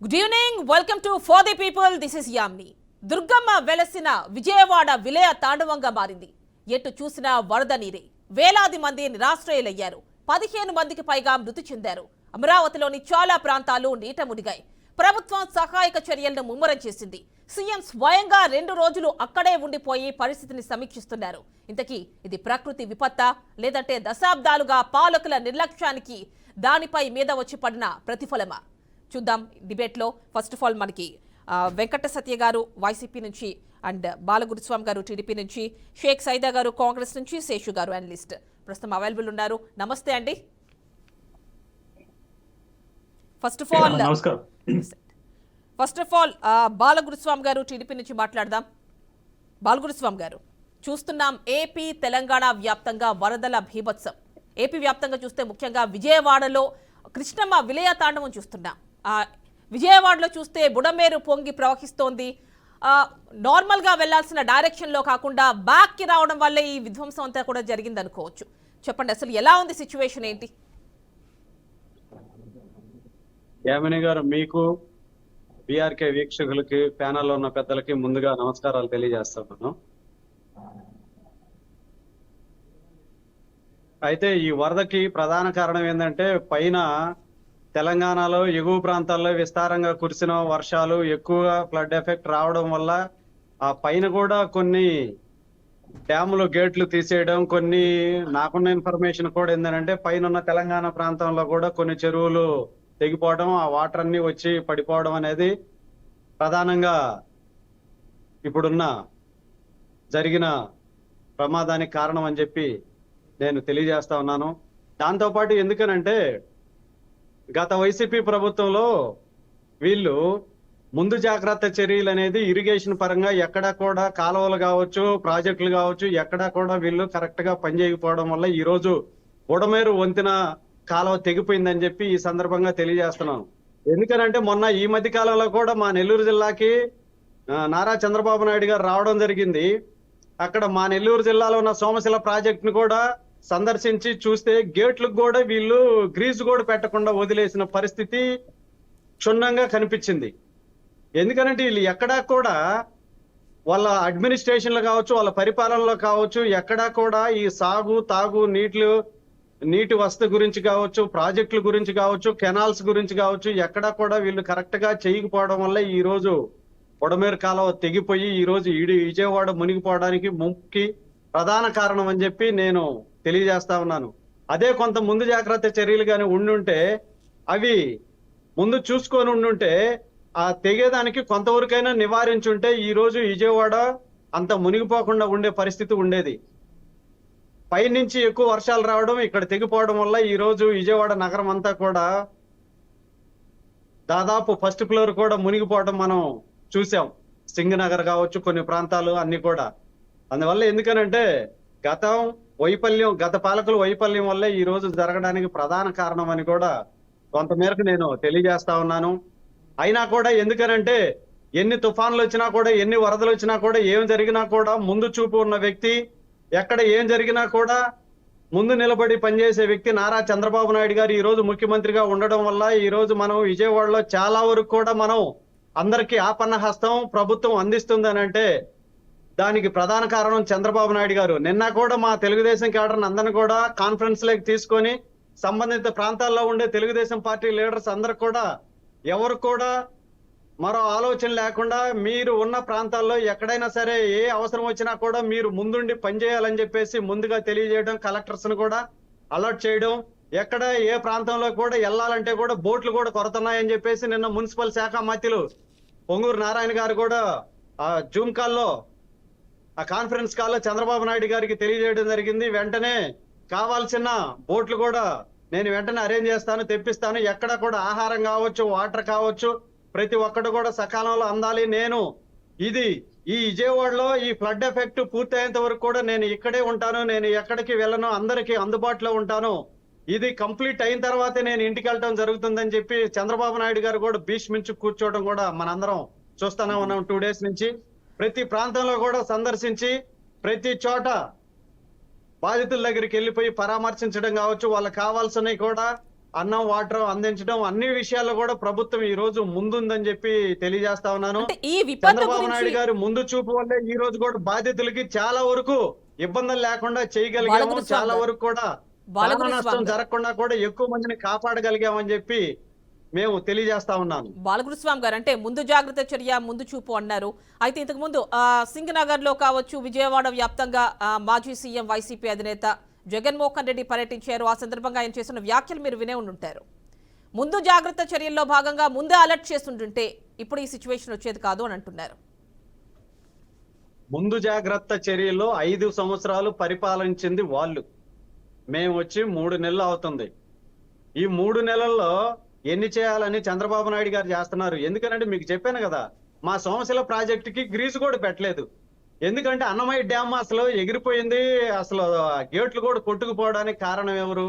Good evening, welcome to for the people. This is Yamini. Durgamma వెలసిన విజయవాడ విలయ తాండవంగా మారింది. ఎటు చూసినా వరద నీరే. వేలాది మంది నిరాశ్రయులయ్యారు. 15 మందికి పైగా మృతి చెందారు. అమరావతిలోని చాలా ప్రాంతాలు నీట మునిగాయి. ప్రభుత్వం సహాయక చర్యలను ముమ్మరం చేసింది. సీఎం స్వయంగా 2 రోజులు అక్కడే ఉండిపోయి పరిస్థితిని సమీక్షిస్తున్నారు. ఇంతకీ ఇది ప్రకృతి విపత్తా, లేదంటే దశాబ్దాలుగా పాలకుల నిర్లక్ష్యానికి దానిపై మీద వచ్చి పడిన ప్రతిఫలమా? చూద్దాం డిబేట్లో. ఫస్ట్ ఆఫ్ ఆల్ మనకి వెంకట సత్య గారు వైసీపీ నుంచి, అండ్ బాలగురుస్వామి గారు టీడీపీ నుంచి, షేక్ సైదా గారు కాంగ్రెస్ నుంచి, శేషు గారు అనలిస్ట్ ప్రస్తుతం అవైలబుల్ ఉన్నారు. నమస్తే అండి. ఫస్ట్ ఆఫ్ ఆల్ బాలగురుస్వామి గారు టీడీపీ నుంచి మాట్లాడదాం. బాలగురుస్వామి గారు, చూస్తున్నాం ఏపీ తెలంగాణ వ్యాప్తంగా వరదల భీభత్సం. ఏపీ వ్యాప్తంగా చూస్తే ముఖ్యంగా విజయవాడలో కృష్ణమ్మ విలయ తాండవం చూస్తున్నాం. విజయవాడలో చూస్తే బుడమేరు పొంగి ప్రవహిస్తోంది. నార్మల్గా వెళ్లాల్సిన డైరెక్షన్లో కాకుండా బ్యాక్కి రావడం వల్ల ఈ విధ్వంసం అంతా కూడా జరిగింది అనుకోవచ్చు. చెప్పండి, అసలు ఎలా ఉంది సిచ్యువేషన్ ఏంటి? యామిని గారు, మీకు బీఆర్కే వీక్షకులకి, ప్యానల్లో ఉన్న పెద్దలకి ముందుగా నమస్కారాలు తెలియజేస్తున్నాను. అయితే ఈ వరదకి ప్రధాన కారణం ఏంటంటే, పైన తెలంగాణలో ఎగువ ప్రాంతాల్లో విస్తారంగా కురిసిన వర్షాలు, ఎక్కువగా ఫ్లడ్ ఎఫెక్ట్ రావడం వల్ల ఆ పైన కూడా కొన్ని డ్యాములు గేట్లు తీసేయడం, కొన్ని నాకున్న ఇన్ఫర్మేషన్ కూడా ఏంటంటే పైన ఉన్న తెలంగాణ ప్రాంతంలో కూడా కొన్ని చెరువులు తెగిపోవడం, ఆ వాటర్ అన్ని వచ్చి పడిపోవడం అనేది ప్రధానంగా ఇప్పుడున్న జరిగిన ప్రమాదానికి కారణం అని చెప్పి నేను తెలియజేస్తా ఉన్నాను. దాంతోపాటు ఎందుకనంటే, గత వైసీపీ ప్రభుత్వంలో వీళ్ళు ముందు జాగ్రత్త చర్యలు అనేది ఇరిగేషన్ పరంగా ఎక్కడా కూడా కాలువలు కావచ్చు, ప్రాజెక్టులు కావచ్చు, ఎక్కడా కూడా వీళ్ళు కరెక్ట్ గా పనిచేయకపోవడం వల్ల ఈ రోజు బుడమేరు వంతెన కాలువ తెగిపోయిందని చెప్పి ఈ సందర్భంగా తెలియజేస్తున్నాను. ఎందుకనంటే మొన్న ఈ మధ్య కాలంలో కూడా మా నెల్లూరు జిల్లాకి నారా చంద్రబాబు నాయుడు గారు రావడం జరిగింది. అక్కడ మా నెల్లూరు జిల్లాలో ఉన్న సోమశిల ప్రాజెక్ట్ ను కూడా సందర్శించి చూస్తే గేట్లకు కూడా వీళ్ళు గ్రీజు కూడా పెట్టకుండా వదిలేసిన పరిస్థితి క్షుణ్ణంగా కనిపించింది. ఎందుకంటే వీళ్ళు ఎక్కడా కూడా వాళ్ళ అడ్మినిస్ట్రేషన్లో కావచ్చు, వాళ్ళ పరిపాలనలో కావచ్చు, ఎక్కడా కూడా ఈ సాగు, తాగు, నీటి వసతి గురించి కావచ్చు, ప్రాజెక్టుల గురించి కావచ్చు, కెనాల్స్ గురించి కావచ్చు, ఎక్కడా కూడా వీళ్ళు కరెక్ట్ గా చేయకపోవడం వల్ల ఈ రోజు బుడమేరు కాలువ తెగిపోయి ఈ రోజు విజయవాడ మునిగిపోవడానికి ముఖ్య ప్రధాన కారణం అని చెప్పి నేను తెలియజేస్తా ఉన్నాను. అదే కొంత ముందు జాగ్రత్త చర్యలు కానీ ఉండుంటే, అవి ముందు చూసుకొని ఉండుంటే, ఆ తెగేదానికి కొంతవరకైనా నివారించుంటే ఈ రోజు విజయవాడ అంత మునిగిపోకుండా ఉండే పరిస్థితి ఉండేది. పైనుంచి ఎక్కువ వర్షాలు రావడం, ఇక్కడ తెగిపోవడం వల్ల ఈ రోజు విజయవాడ నగరం అంతా కూడా దాదాపు ఫస్ట్ ఫ్లోర్ కూడా మునిగిపోవడం మనం చూసాం. సింగనగర్ కావచ్చు, కొన్ని ప్రాంతాలు అన్ని కూడా. అందువల్ల ఎందుకనంటే గత పాలకుల వైఫల్యం వల్లే ఈ రోజు జరగడానికి ప్రధాన కారణం అని కూడా కొంతమేరకు నేను తెలియజేస్తా ఉన్నాను. అయినా కూడా ఎందుకనంటే, ఎన్ని తుఫాన్లు వచ్చినా కూడా, ఎన్ని వరదలు వచ్చినా కూడా, ఏం జరిగినా కూడా ముందు చూపు ఉన్న వ్యక్తి, ఎక్కడ ఏం జరిగినా కూడా ముందు నిలబడి పనిచేసే వ్యక్తి నారా చంద్రబాబు నాయుడు గారు ఈ రోజు ముఖ్యమంత్రిగా ఉండడం వల్ల ఈ రోజు మనం విజయవాడలో చాలా వరకు కూడా మనం అందరికీ ఆపన్న హస్తం ప్రభుత్వం అందిస్తుందని అంటే దానికి ప్రధాన కారణం చంద్రబాబు నాయుడు గారు. నిన్న కూడా మా తెలుగుదేశం క్యాడర్ని అందరిని కూడా కాన్ఫరెన్స్ లోకి తీసుకొని సంబంధిత ప్రాంతాల్లో ఉండే తెలుగుదేశం పార్టీ లీడర్స్ అందరు కూడా ఎవరు కూడా మరో ఆలోచన లేకుండా మీరు ఉన్న ప్రాంతాల్లో ఎక్కడైనా సరే ఏ అవసరం వచ్చినా కూడా మీరు ముందుండి పనిచేయాలని చెప్పేసి ముందుగా తెలియజేయడం, కలెక్టర్స్ ను కూడా అలర్ట్ చేయడం, ఎక్కడ ఏ ప్రాంతంలో కూడా వెళ్ళాలంటే కూడా బోట్లు కూడా కొరతున్నాయని చెప్పేసి నిన్న మున్సిపల్ శాఖ మంత్రులు పొంగూరు నారాయణ గారు కూడా ఆ జూమ్ కాల్లో, ఆ కాన్ఫరెన్స్ కాల్లో చంద్రబాబు నాయుడు గారికి తెలియజేయడం జరిగింది. వెంటనే కావాల్సిన బోట్లు కూడా నేను వెంటనే అరేంజ్ చేస్తాను, తెప్పిస్తాను. ఎక్కడ కూడా ఆహారం కావచ్చు, వాటర్ కావచ్చు, ప్రతి ఒక్కటి కూడా సకాలంలో అందాలి. నేను ఈ విజయవాడలో ఈ ఫ్లడ్ ఎఫెక్ట్ పూర్తయ్యేంత వరకు కూడా నేను ఇక్కడే ఉంటాను, నేను ఎక్కడికి వెళ్ళను, అందరికీ అందుబాటులో ఉంటాను. ఇది కంప్లీట్ అయిన తర్వాతే నేను ఇంటికి వెళ్ళటం జరుగుతుందని చెప్పి చంద్రబాబు నాయుడు గారు కూడా భీష్మించి కూర్చోవడం కూడా మనందరం చూస్తూనే ఉన్నాం 2 days నుంచి. ప్రతి ప్రాంతంలో కూడా సందర్శించి ప్రతి చోట బాధితుల దగ్గరికి వెళ్ళిపోయి పరామర్శించడం కావచ్చు, వాళ్ళకి కావాల్సినవి కూడా అన్నం వాటర్ అందించడం అన్ని విషయాల్లో కూడా ప్రభుత్వం ఈ రోజు ముందుందని చెప్పి తెలియజేస్తా ఉన్నాను. అంటే ఈ విపత్తు చంద్రబాబు గురించి నాయుడు గారు ముందు చూపు వల్లే ఈ రోజు కూడా బాధితులకి చాలా వరకు ఇబ్బందులు లేకుండా చేయగలిగాము. బాలగురు చాలా స్వామి వరకు కూడా బాలగురు ప్రాణ నష్టం స్వామి జరగకుండా కూడా ఎక్కువ మందిని కాపాడగలిగామని చెప్పి మేము తెలియజేస్తా ఉన్నాను. బాలగురుస్వామి గారు అంటే ముందు జాగ్రత్త చర్య ముందు చూపు అన్నారు. అయితే ఇంతకు ముందు సింగనగర్ లో కావచ్చు, విజయవాడ వ్యాప్తంగా మాజీ సీఎం వైసీపీ అధినేత జగన్మోహన్ రెడ్డి పర్యటించారు. ఆ సందర్భంగా ఆయన చేసిన వ్యాఖ్యలు మీరు వినే ఉండుంటారు. ముందు జాగ్రత్త చర్యల్లో భాగంగా ముందే అలర్ట్ చేస్తుంటుంటే ఇప్పుడు ఈ సిచ్యువేషన్ వచ్చేది కాదు అని అంటున్నారు. ముందు జాగ్రత్త చర్యల్లో 5 సంవత్సరాలు పరిపాలించింది వాళ్ళు. మేము వచ్చి 3 నెలలు అవుతుంది. ఈ 3 నెలల్లో ఎన్ని చేయాలని చంద్రబాబు నాయుడు గారు చేస్తున్నారు. ఎందుకనంటే మీకు చెప్పాను కదా, మా సోమశిల ప్రాజెక్టుకి గ్రీజు కూడా పెట్టలేదు. ఎందుకంటే అన్నమయ్య డ్యామ్ అసలు ఎగిరిపోయింది, అసలు గేట్లు కూడా కొట్టుకుపోవడానికి కారణం ఎవరు?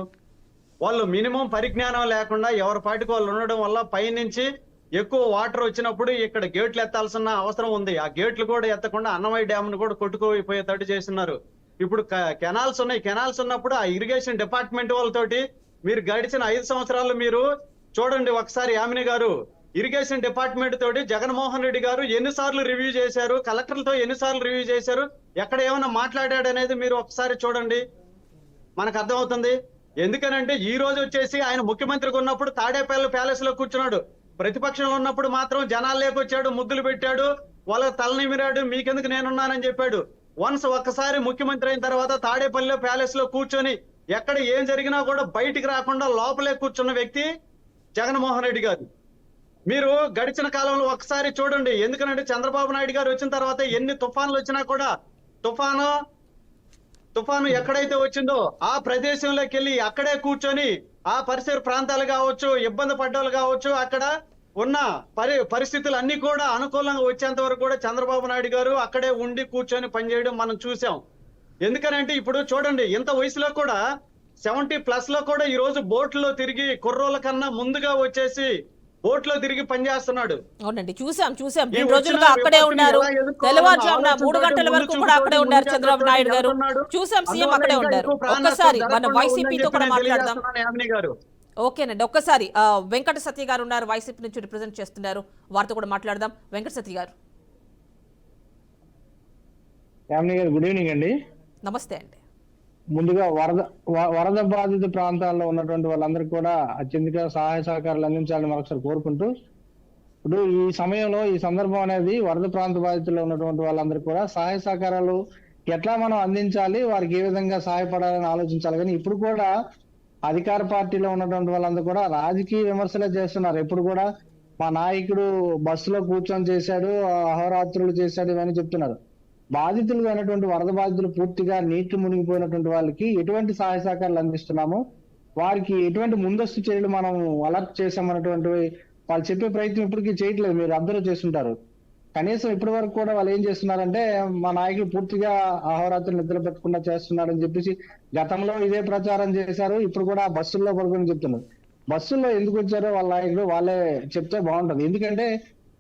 వాళ్ళు మినిమం పరిజ్ఞానం లేకుండా ఎవరి పాటికి వాళ్ళు ఉండడం వల్ల పైనుంచి ఎక్కువ వాటర్ వచ్చినప్పుడు ఇక్కడ గేట్లు ఎత్తాల్సిన అవసరం ఉంది. ఆ గేట్లు కూడా ఎత్తకుండా అన్నమయ్య డ్యామ్ ను కూడా కొట్టుకుపోయేటట్టు చేస్తున్నారు. ఇప్పుడు కెనాల్స్ ఉన్నాయి. కెనాల్స్ ఉన్నప్పుడు ఆ ఇరిగేషన్ డిపార్ట్మెంట్ వాళ్ళతోటి మీరు గడిచిన 5 సంవత్సరాలు మీరు చూడండి ఒకసారి. యామిని గారు, ఇరిగేషన్ డిపార్ట్మెంట్ తోటి జగన్మోహన్ రెడ్డి గారు ఎన్నిసార్లు రివ్యూ చేశారు, కలెక్టర్లతో ఎన్నిసార్లు రివ్యూ చేశారు, ఎక్కడ ఏమైనా మాట్లాడాడు అనేది మీరు ఒకసారి చూడండి, మనకు అర్థమవుతుంది. ఎందుకనంటే ఈ రోజు వచ్చేసి ఆయన ముఖ్యమంత్రిగా ఉన్నప్పుడు తాడేపల్లి ప్యాలెస్ లో కూర్చున్నాడు. ప్రతిపక్షంలో ఉన్నప్పుడు మాత్రం జనాలు లేకొచ్చాడు, ముద్దులు పెట్టాడు, వాళ్ళ తలనిమిరాడు, మీకెందుకు నేనున్నానని చెప్పాడు. వన్స్ ఒక్కసారి ముఖ్యమంత్రి అయిన తర్వాత తాడేపల్లి ప్యాలెస్ లో కూర్చొని ఎక్కడ ఏం జరిగినా కూడా బయటికి రాకుండా లోపలే కూర్చున్న వ్యక్తి జగన్మోహన్ రెడ్డి గారు. మీరు గడిచిన కాలంలో ఒకసారి చూడండి. ఎందుకంటే చంద్రబాబు నాయుడు గారు వచ్చిన తర్వాత ఎన్ని తుఫాన్లు వచ్చినా కూడా తుఫాను ఎక్కడైతే వచ్చిందో ఆ ప్రదేశంలోకి వెళ్ళి అక్కడే కూర్చొని ఆ పరిసర ప్రాంతాలు కావచ్చు, ఇబ్బంది పడ్డోళ్ళు కావచ్చు, అక్కడ ఉన్న పరిస్థితులు అన్ని కూడా అనుకూలంగా వచ్చేంత వరకు కూడా చంద్రబాబు నాయుడు గారు అక్కడే ఉండి కూర్చొని పనిచేయడం మనం చూసాం. ఎందుకనంటే ఇప్పుడు చూడండి, ఇంత వయసులో కూడా 70+ లో కూడా ఈ రోజు బోట్లో తిరిగి కుర్రోళ్ళ కన్నా ముందుగా వచ్చేసి బోట్లో తిరిగి పనిచేస్తున్నాడు. అవునండి, చూసాం 2 రోజులుగా అక్కడే ఉన్నారు. తెల్లవారుజామున 3 గంటల వరకు కూడా అక్కడే ఉన్నారు చంద్రబాబు నాయుడు గారు. చూసాం సీఎం అక్కడే ఉన్నారు. ఒక్కసారి మన వైసీపీతో కూడా మాట్లాడదాం. ఓకేనండి, ఒక్కసారి వెంకట సత్య గారు ఉన్నారు, వైసీపీ నుంచి రిప్రజెంట్ చేస్తున్నారు, వారితో కూడా మాట్లాడదాం. వెంకట సత్య గారు. గుడ్ ఈవినింగ్ అండి. నమస్తే అండి. ముందుగా వరద బాధిత ప్రాంతాల్లో ఉన్నటువంటి వాళ్ళందరికీ కూడా అత్యధిక సహాయ సహకారాలు అందించాలని మరొకసారి కోరుకుంటూ, ఇప్పుడు ఈ సమయంలో ఈ సందర్భం అనేది వరద ప్రాంత బాధితుల్లో ఉన్నటువంటి వాళ్ళందరికీ కూడా సహాయ సహకారాలు ఎట్లా మనం అందించాలి, వారికి ఏ విధంగా సహాయపడాలని ఆలోచించాలి. కానీ ఇప్పుడు కూడా అధికార పార్టీలో ఉన్నటువంటి వాళ్ళందరూ కూడా రాజకీయ విమర్శలే చేస్తున్నారు. ఎప్పుడు కూడా మా నాయకుడు బస్సులో కూర్చొని చేశాడు, అహోరాత్రులు చేశాడు, ఇవన్నీ చెప్తున్నారు. బాధితులుగా అయినటువంటి వరద బాధితులు పూర్తిగా నీటి మునిగిపోయినటువంటి వాళ్ళకి ఎటువంటి సహాయ సహకారాలు అందిస్తున్నాము, వారికి ఎటువంటి ముందస్తు చర్యలు మనం అలర్ట్ చేసామన్నటువంటి వాళ్ళు చెప్పే ప్రయత్నం ఇప్పటికీ చేయట్లేదు. మీరు అబ్జర్వ్ చేస్తుంటారు. కనీసం ఇప్పటి వరకు కూడా వాళ్ళు ఏం చేస్తున్నారంటే మా నాయకులు పూర్తిగా అహోరాత్రులు నిద్ర పెట్టకుండా చేస్తున్నాడని చెప్పేసి గతంలో ఇదే ప్రచారం చేశారు. ఇప్పుడు కూడా బస్సుల్లో పడుకొని చెప్తున్నారు. బస్సుల్లో ఎందుకు వచ్చారో వాళ్ళ నాయకులు వాళ్ళే చెప్తే బాగుంటది. ఎందుకంటే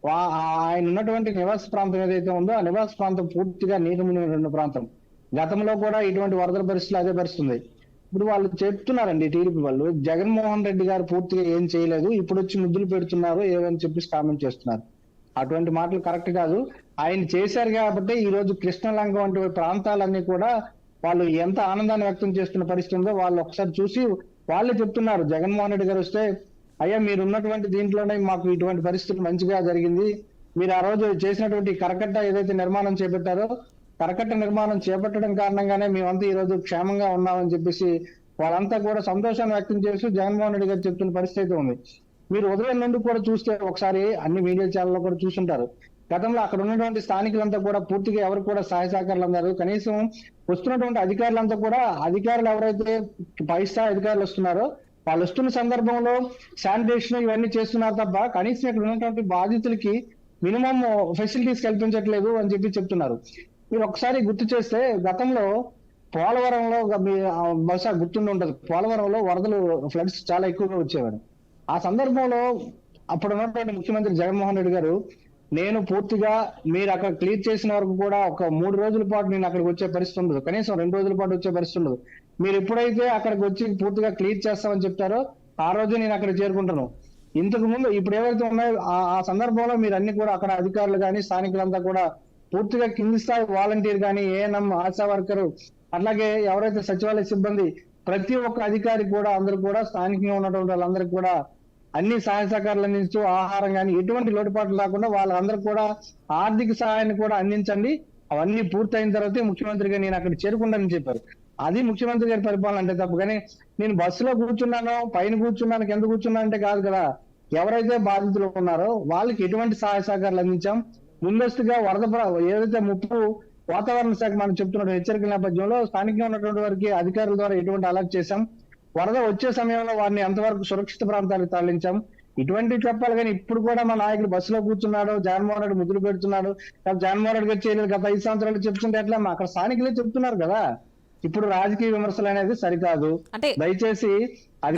ఆయన ఉన్నటువంటి నివాస ప్రాంతం ఏదైతే ఉందో ఆ నివాస ప్రాంతం పూర్తిగా నీరు మునిగిన ప్రాంతం. గతంలో కూడా ఇటువంటి వరదల పరిస్థితులు అదే పరిస్థితుంది. ఇప్పుడు వాళ్ళు చెప్తున్నారండి, టీడీపీ వాళ్ళు, జగన్మోహన్ రెడ్డి గారు పూర్తిగా ఏం చేయలేదు, ఇప్పుడు వచ్చి ముద్దులు పెడుతున్నారు ఏమని చెప్పేసి కామెంట్ చేస్తున్నారు. అటువంటి మాటలు కరెక్ట్ కాదు. ఆయన చేశారు కాబట్టి ఈ రోజు కృష్ణలంక వంటి ప్రాంతాలన్నీ కూడా వాళ్ళు ఎంత ఆనందాన్ని వ్యక్తం చేస్తున్న పరిస్థితి ఉందో వాళ్ళు ఒకసారి చూసి వాళ్ళే చెప్తున్నారు. జగన్మోహన్ రెడ్డి గారు వస్తే, అయ్యా మీరు ఉన్నటువంటి దీంట్లోనే మాకు ఇటువంటి పరిస్థితులు మంచిగా జరిగింది, మీరు ఆ రోజు చేసినటువంటి కరకట్ట ఏదైతే నిర్మాణం చేపట్టారో కరకట్ట నిర్మాణం చేపట్టడం కారణంగానే మేమంతా ఈ రోజు క్షేమంగా ఉన్నామని చెప్పేసి వాళ్ళంతా కూడా సంతోషాన్ని వ్యక్తం చేస్తూ జగన్మోహన్ రెడ్డి గారు చెప్తున్న పరిస్థితి ఉంది. మీరు ఉదయం నుండి కూడా చూస్తే ఒకసారి అన్ని మీడియా ఛానల్లో కూడా చూస్తుంటారు. గతంలో అక్కడ ఉన్నటువంటి స్థానికులంతా కూడా పూర్తిగా ఎవరు కూడా సహాయ సహకారాలు అన్నారు. కనీసం వస్తున్నటువంటి అధికారులంతా కూడా, అధికారులు ఎవరైతే పై స్థాయి అధికారులు వస్తున్నారో వాళ్ళు వస్తున్న సందర్భంలో శానిటేషన్ ఇవన్నీ చేస్తున్నారు తప్ప కనీసం ఇక్కడ ఉన్నటువంటి బాధితులకి మినిమం ఫెసిలిటీస్ కల్పించట్లేదు అని చెప్పి చెప్తున్నారు. మీరు ఒకసారి గుర్తు చేస్తే గతంలో పోలవరంలో బహుశా గుర్తుండి ఉంటది, పోలవరంలో వరదలు ఫ్లడ్స్ చాలా ఎక్కువగా వచ్చేవారు. ఆ సందర్భంలో అప్పుడు ఉన్నటువంటి ముఖ్యమంత్రి జగన్మోహన్ రెడ్డి గారు, నేను పూర్తిగా మీరు అక్కడ క్లియర్ చేసిన వరకు కూడా ఒక 3 రోజుల పాటు నేను అక్కడికి వచ్చే పరిస్థితి ఉండదు, కనీసం 2 రోజుల పాటు వచ్చే పరిస్థితి ఉండదు. మీరు ఎప్పుడైతే అక్కడికి వచ్చి పూర్తిగా క్లియర్ చేస్తామని చెప్తారో ఆ రోజు నేను అక్కడ చేరుకుంటాను. ఇంతకు ముందు ఇప్పుడు ఏవైతే ఉన్నాయో ఆ సందర్భంలో మీరు అన్ని కూడా అక్కడ అధికారులు కానీ స్థానికులంతా కూడా పూర్తిగా కింది స్థాయి వాలంటీర్ కానీ ఏఎన్ఎం ఆశా వర్కర్ అట్లాగే ఎవరైతే సచివాలయ సిబ్బంది ప్రతి ఒక్క అధికారి కూడా అందరూ కూడా స్థానికంగా ఉన్నటువంటి వాళ్ళందరికీ కూడా అన్ని సహాయ సహకారాలు అందించు, ఆహారం కానీ ఎటువంటి లోటుపాట్లు రాకుండా వాళ్ళందరూ కూడా ఆర్థిక సహాయాన్ని కూడా అందించండి. అవన్నీ పూర్తయిన తర్వాతే ముఖ్యమంత్రిగా నేను అక్కడ చేరుకుంటానని చెప్పారు. అది ముఖ్యమంత్రి గారి పరిపాలన అంటే తప్పు. కానీ నేను బస్సులో కూర్చున్నాను, పైన కూర్చున్నాను, కింద కూర్చున్నాను అంటే కాదు కదా. ఎవరైతే బాధితులు ఉన్నారో వాళ్ళకి ఎటువంటి సహాయ సహకారాలు అందించాం. ముందస్తుగా ఏదైతే ముప్పు వాతావరణ శాఖ మనం చెప్తున్న హెచ్చరికల నేపథ్యంలో స్థానికంగా ఉన్నటువంటి వారికి అధికారుల ద్వారా ఎటువంటి అలర్ట్ చేశాం. వరద వచ్చే సమయంలో వారిని ఎంతవరకు సురక్షిత ప్రాంతాలకు తరలించాం. ఇటువంటివి చెప్పాలి. కానీ ఇప్పుడు కూడా మా నాయకుడు బస్సులో కూర్చున్నాడు, జగన్మోహన్ రెడ్డి ముద్దులు పెడుతున్నాడు, జగన్మోహన్ రెడ్డి గారు చేయలేదు గత 5 సంవత్సరాలు చెప్తుంటే ఎట్లా? అక్కడ స్థానికులే చెప్తున్నారు కదా. ఇప్పుడు రాజకీయ విమర్శలు అనేది సరికాదు. అంటే దయచేసి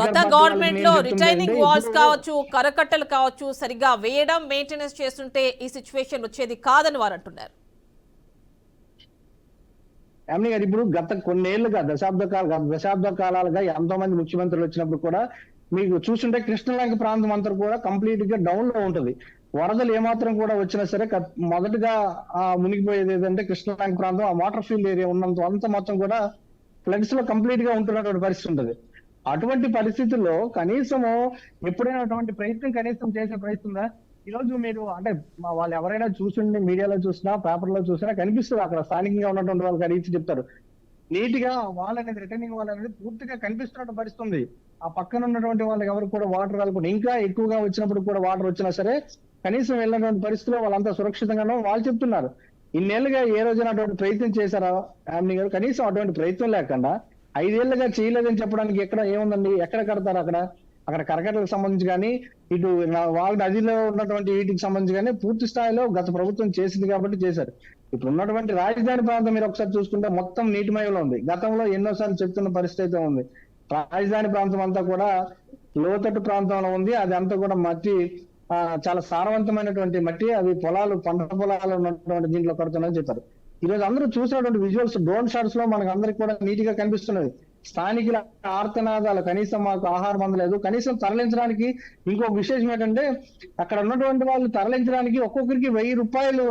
గత గవర్నమెంట్ లో రిటైనింగ్ వాల్స్ కావచ్చు, కరకట్టలు కావచ్చు సరిగ్గా వేయడం, మెయింటెనెన్స్ చేస్తుంటే ఈ సిచ్యువేషన్ వచ్చేది కాదని వారు అంటున్నారు. యామిని గారు, ఇప్పుడు గత కొన్నేళ్లుగా దశాబ్ద కాలాలుగా ఎంతో మంది ముఖ్యమంత్రులు వచ్చినప్పుడు కూడా మీకు చూస్తుంటే కృష్ణలంక ప్రాంతం అంతా కూడా కంప్లీట్ గా డౌన్ లో ఉంటుంది. వరదలు ఏమాత్రం కూడా వచ్చినా సరే మొదటగా మునిగిపోయేది ఏదంటే కృష్ణలంక ప్రాంతం, ఆ వాటర్ ఫీల్డ్ ఏరియా ఉన్నంత అంత మొత్తం కూడా ఫ్లడ్స్ లో కంప్లీట్ గా ఉంటున్నటువంటి పరిస్థితి ఉంటుంది. అటువంటి పరిస్థితుల్లో కనీసము ఎప్పుడైనా అటువంటి ప్రయత్నం కనీసం చేసే ప్రయత్నం ఈ రోజు మీరు అంటే వాళ్ళు ఎవరైనా చూసిండి మీడియాలో చూసినా పేపర్లో చూసినా కనిపిస్తుంది. అక్కడ స్థానికంగా ఉన్నటువంటి వాళ్ళు కనీసం చెప్తారు నీట్ గా వాళ్ళనేది రిటర్నింగ్ వాళ్ళనేది పూర్తిగా కనిపిస్తున్నట్టు పరిస్థితుంది. ఆ పక్కన ఉన్నటువంటి వాళ్ళకి ఎవరికి కూడా వాటర్ రాకుండా ఇంకా ఎక్కువగా వచ్చినప్పుడు కూడా వాటర్ వచ్చినా సరే కనీసం వెళ్ళినటువంటి పరిస్థితిలో వాళ్ళంతా సురక్షితంగానో వాళ్ళు చెప్తున్నారు. ఇన్నేళ్లుగా ఏ రోజున అటువంటి ప్రయత్నం చేశారా యామిని గారు? కనీసం అటువంటి ప్రయత్నం లేకుండా 5 ఏళ్లుగా చేయలేదని చెప్పడానికి ఎక్కడ ఏముందండి? ఎక్కడ కడతారు? అక్కడ కరకట్టలకు సంబంధించి కానీ ఇటు వాళ్ళ నదిలో ఉన్నటువంటి వీటికి సంబంధించి కానీ పూర్తి స్థాయిలో గత ప్రభుత్వం చేసింది కాబట్టి చేశారు. ఇప్పుడు ఉన్నటువంటి రాజధాని ప్రాంతం మీరు ఒకసారి చూసుకుంటే మొత్తం నీటిమయంలో ఉంది. గతంలో ఎన్నోసార్లు చెప్తున్న పరిస్థితి అయితే ఉంది. రాజధాని ప్రాంతం అంతా కూడా లోతట్టు ప్రాంతంలో ఉంది. అది అంతా కూడా మట్టి చాలా సారవంతమైనటువంటి మట్టి. అవి పంట పొలాలు ఉన్నటువంటి దీంట్లో కడుతున్నారని చెప్పారు. ఈ రోజు అందరూ చూసినటువంటి విజువల్స్ డ్రోన్ షాట్స్ లో మనకు అందరికి కూడా నీట్ గా కనిపిస్తున్నది. స్థానికుల ఆర్తనాదాలు, కనీసం మాకు ఆహారం అందలేదు, కనీసం తరలించడానికి. ఇంకొక విశేషం ఏంటంటే అక్కడ ఉన్నటువంటి వాళ్ళు తరలించడానికి ఒక్కొక్కరికి 1000 రూపాయలు,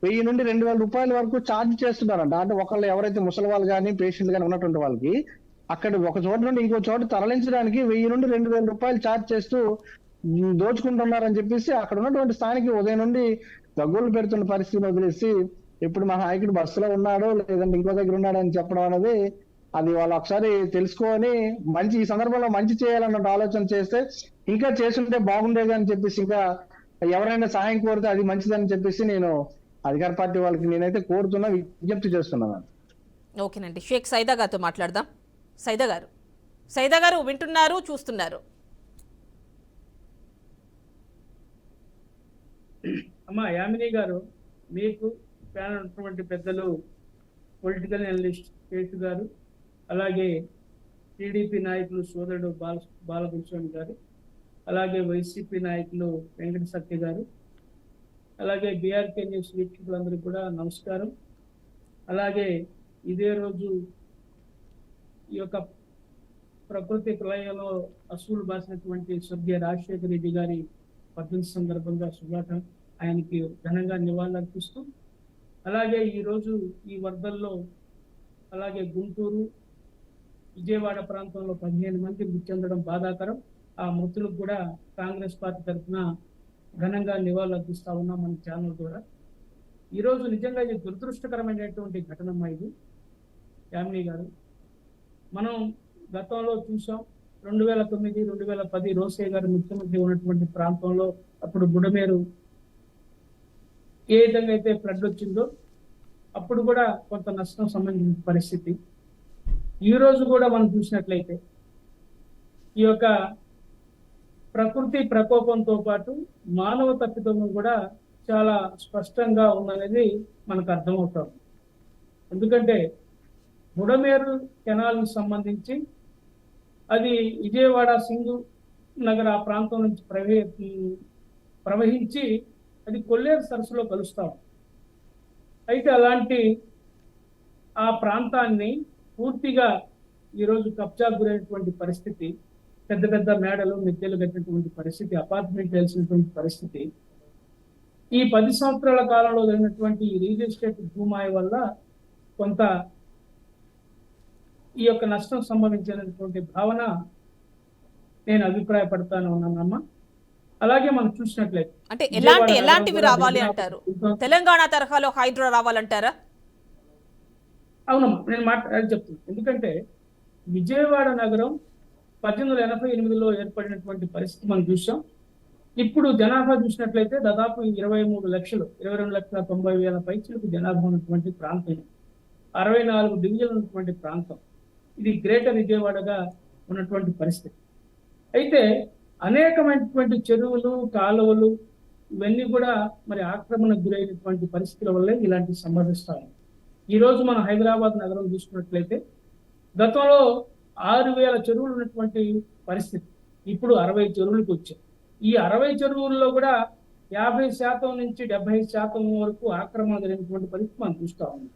1000 నుండి 2000 రూపాయల వరకు ఛార్జ్ చేస్తున్నారంట. అంటే ఒకళ్ళు ఎవరైతే ముసలి వాళ్ళు కానీ పేషెంట్లు కానీ ఉన్నటువంటి వాళ్ళకి అక్కడ ఒక చోట నుండి ఇంకో చోట తరలించడానికి 1000 నుండి 2000 రూపాయలు ఛార్జ్ చేస్తూ దోచుకుంటున్నారని చెప్పేసి అక్కడ ఉన్నటువంటి స్థానికులు ఉదయం నుండి దగ్గులు పెడుతున్న పరిస్థితిని వదిలేసి ఇప్పుడు మా నాయకుడు బస్సులో ఉన్నాడో లేదంటే ఇంకో దగ్గర ఉన్నాడో అని చెప్పడం అనేది అది వాళ్ళు ఒకసారి తెలుసుకొని ఈ సందర్భంలో మంచి చేయాలన్న ఆలోచన చేస్తే ఇంకా చేస్తుంటే బాగుండేది అని చెప్పేసి, ఇంకా ఎవరైనా సహాయం కోరితే అది మంచిదని చెప్పేసి నేను అధికార పార్టీ వాళ్ళకి నేనైతే కోరుతున్నా, విజ్ఞప్తి చేస్తున్నాను. ఓకేనండి, షేక్ సైదా గారితో మాట్లాడదాం. సైదా గారు వింటున్నారు, చూస్తున్నారు. అమ్మా యామిని గారు, మీకు ప్యానల్ ఉన్నటువంటి పెద్దలు పొలిటికల్ అనలిస్ట్ కేసు గారు, అలాగే టీడీపీ నాయకులు సోదరుడు బాలభూషణ్ గారు, అలాగే వైసీపీ నాయకులు వెంకట సత్య గారు, అలాగే బీఆర్కే న్యూస్ వీక్షకులందరికీ కూడా నమస్కారం. అలాగే ఇదే రోజు ఈ యొక్క ప్రకృతి ప్రళయంలో అసూలు బాసినటువంటి స్వర్గీయ రాజశేఖర రెడ్డి గారి వర్ధంతి సందర్భంగా ఆయనకి ఘనంగా నివాళులర్పిస్తూ, అలాగే ఈరోజు ఈ వరదల్లో అలాగే గుంటూరు, విజయవాడ ప్రాంతంలో 15 మంది మృతి చెందడం బాధాకరం. ఆ మృతులకు కూడా కాంగ్రెస్ పార్టీ తరఫున ఘనంగా నివాళులర్పిస్తా ఉన్నాం మన ఛానల్ ద్వారా. ఈరోజు నిజంగా ఇది దురదృష్టకరమైనటువంటి ఘటనమ్మా ఇది యామిని గారు. మనం గతంలో చూసాం 2009, 2010 రోసయ్య గారు ముఖ్యమంత్రి ఉన్నటువంటి ప్రాంతంలో అప్పుడు బుడమేరు ఏ విధంగా అయితే ఫ్లడ్ వచ్చిందో అప్పుడు కూడా కొంత నష్టం సంబంధించిన పరిస్థితి. ఈ రోజు కూడా మనం చూసినట్లయితే ఈ యొక్క ప్రకృతి ప్రకోపంతో పాటు మానవ తప్పిదము కూడా చాలా స్పష్టంగా ఉందనేది మనకు అర్థమవుతుంది. ఎందుకంటే బుడమేరు కెనాల్కు సంబంధించి అది విజయవాడ సింగు నగర్ ఆ ప్రాంతం నుంచి ప్రవహించి అది కొల్లేరు సరస్సులో కలుస్తాం. అయితే అలాంటి ఆ ప్రాంతాన్ని పూర్తిగా ఈరోజు కబ్జా గురైనటువంటి పరిస్థితి. పెద్ద పెద్ద మేడలు మిద్దెలు కట్టినటువంటి పరిస్థితి, అపార్ట్మెంట్ వేసినటువంటి పరిస్థితి. ఈ 10 సంవత్సరాల కాలంలో జరిగినటువంటి రియల్ ఎస్టేట్ భూమాయ వల్ల కొంత ఈ యొక్క నష్టం సంభవించినటువంటి భావన నేను అభిప్రాయపడతాను ఉన్నానమ్మా. అలాగే మనం చూసినట్లయితే అంటే ఎలాంటివి రావాలి అంటారు? తెలంగాణ తరహాలో హైడ్రా రావాలంటారా? అవునమ్మా, నేను చెప్తున్నాను. ఎందుకంటే విజయవాడ నగరం 1888లో ఏర్పడినటువంటి పరిస్థితి మనం చూసాం. ఇప్పుడు జనాభా చూసినట్లయితే దాదాపు 23 లక్షలు, 22,90,000 పైచులకు జనాభా ఉన్నటువంటి ప్రాంతం, 64 డివిజన్లు ఉన్నటువంటి ప్రాంతం. ఇది గ్రేటర్ విజయవాడగా ఉన్నటువంటి పరిస్థితి. అయితే అనేకమైనటువంటి చెరువులు, కాలువలు ఇవన్నీ కూడా మరి ఆక్రమణకు గురైనటువంటి పరిస్థితుల వల్లే ఇలాంటి సంభవిస్తాయి. ఈ రోజు మనం హైదరాబాద్ నగరం చూసుకున్నట్లయితే గతంలో 6,000 చెరువులు ఉన్నటువంటి పరిస్థితి, ఇప్పుడు 60 చెరువులకు వచ్చాయి. ఈ 60 చెరువుల్లో కూడా 50% నుంచి 70% వరకు ఆక్రమణ జరిగినటువంటి పరిస్థితి మనం చూస్తా ఉన్నాం.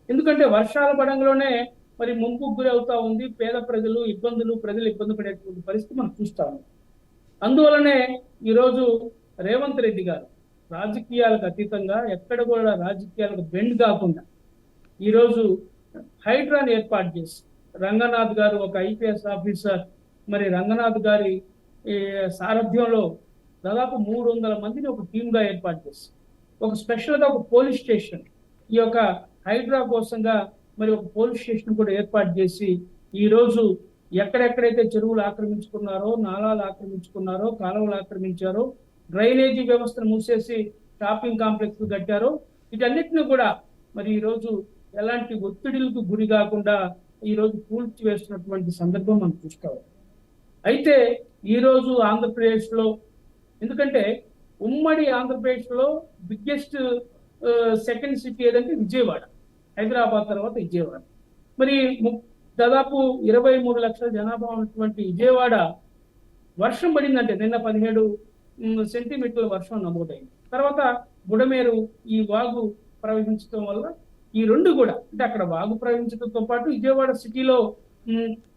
ఎందుకంటే వర్షాల పడంలోనే మరి ముంపుకు గురి అవుతా ఉంది. పేద ప్రజలు ఇబ్బంది పడేటువంటి పరిస్థితి మనం చూస్తా ఉన్నాం. అందువలనే ఈరోజు రేవంత్ రెడ్డి గారు రాజకీయాలకు అతీతంగా, ఎక్కడ కూడా రాజకీయాలకు బెండ్ కాకుండా ఈరోజు హైడ్రాని ఏర్పాటు చేసి, రంగనాథ్ గారు ఒక IPS ఆఫీసర్, మరి రంగనాథ్ గారి సారథ్యంలో దాదాపు 300 మందిని ఒక టీమ్గా ఏర్పాటు చేసి, ఒక స్పెషల్గా ఒక పోలీస్ స్టేషన్, ఈ యొక్క హైడ్రా కోసంగా మరి ఒక పోలీస్ స్టేషన్ కూడా ఏర్పాటు చేసి, ఈరోజు ఎక్కడెక్కడైతే చెరువులు ఆక్రమించుకున్నారో, నాలాలు ఆక్రమించుకున్నారో, కాలువలు ఆక్రమించారో, డ్రైనేజీ వ్యవస్థను మూసేసి షాపింగ్ కాంప్లెక్స్ కట్టారో, వీటన్నిటిని కూడా మరి ఈరోజు ఎలాంటి ఒత్తిడిలకు గురి కాకుండా ఈరోజు పూడ్చి వేస్తున్నటువంటి సందర్భం మనం చూసుకోవాలి. అయితే ఈరోజు ఆంధ్రప్రదేశ్లో, ఎందుకంటే ఉమ్మడి ఆంధ్రప్రదేశ్లో బిగ్గెస్ట్ సెకండ్ సిటీ ఏదంటే విజయవాడ, హైదరాబాద్ తర్వాత విజయవాడ. మరి దాదాపు 23 లక్షల జనాభా ఉన్నటువంటి విజయవాడ వర్షం పడిందంటే నిన్న 17 సెంటీమీటర్ల వర్షం నమోదైంది. తర్వాత బుడమేరు ఈ వాగు ప్రవహించడం వల్ల ఈ రెండు కూడా, అంటే అక్కడ వాగు ప్రవహించడంతో పాటు విజయవాడ సిటీలో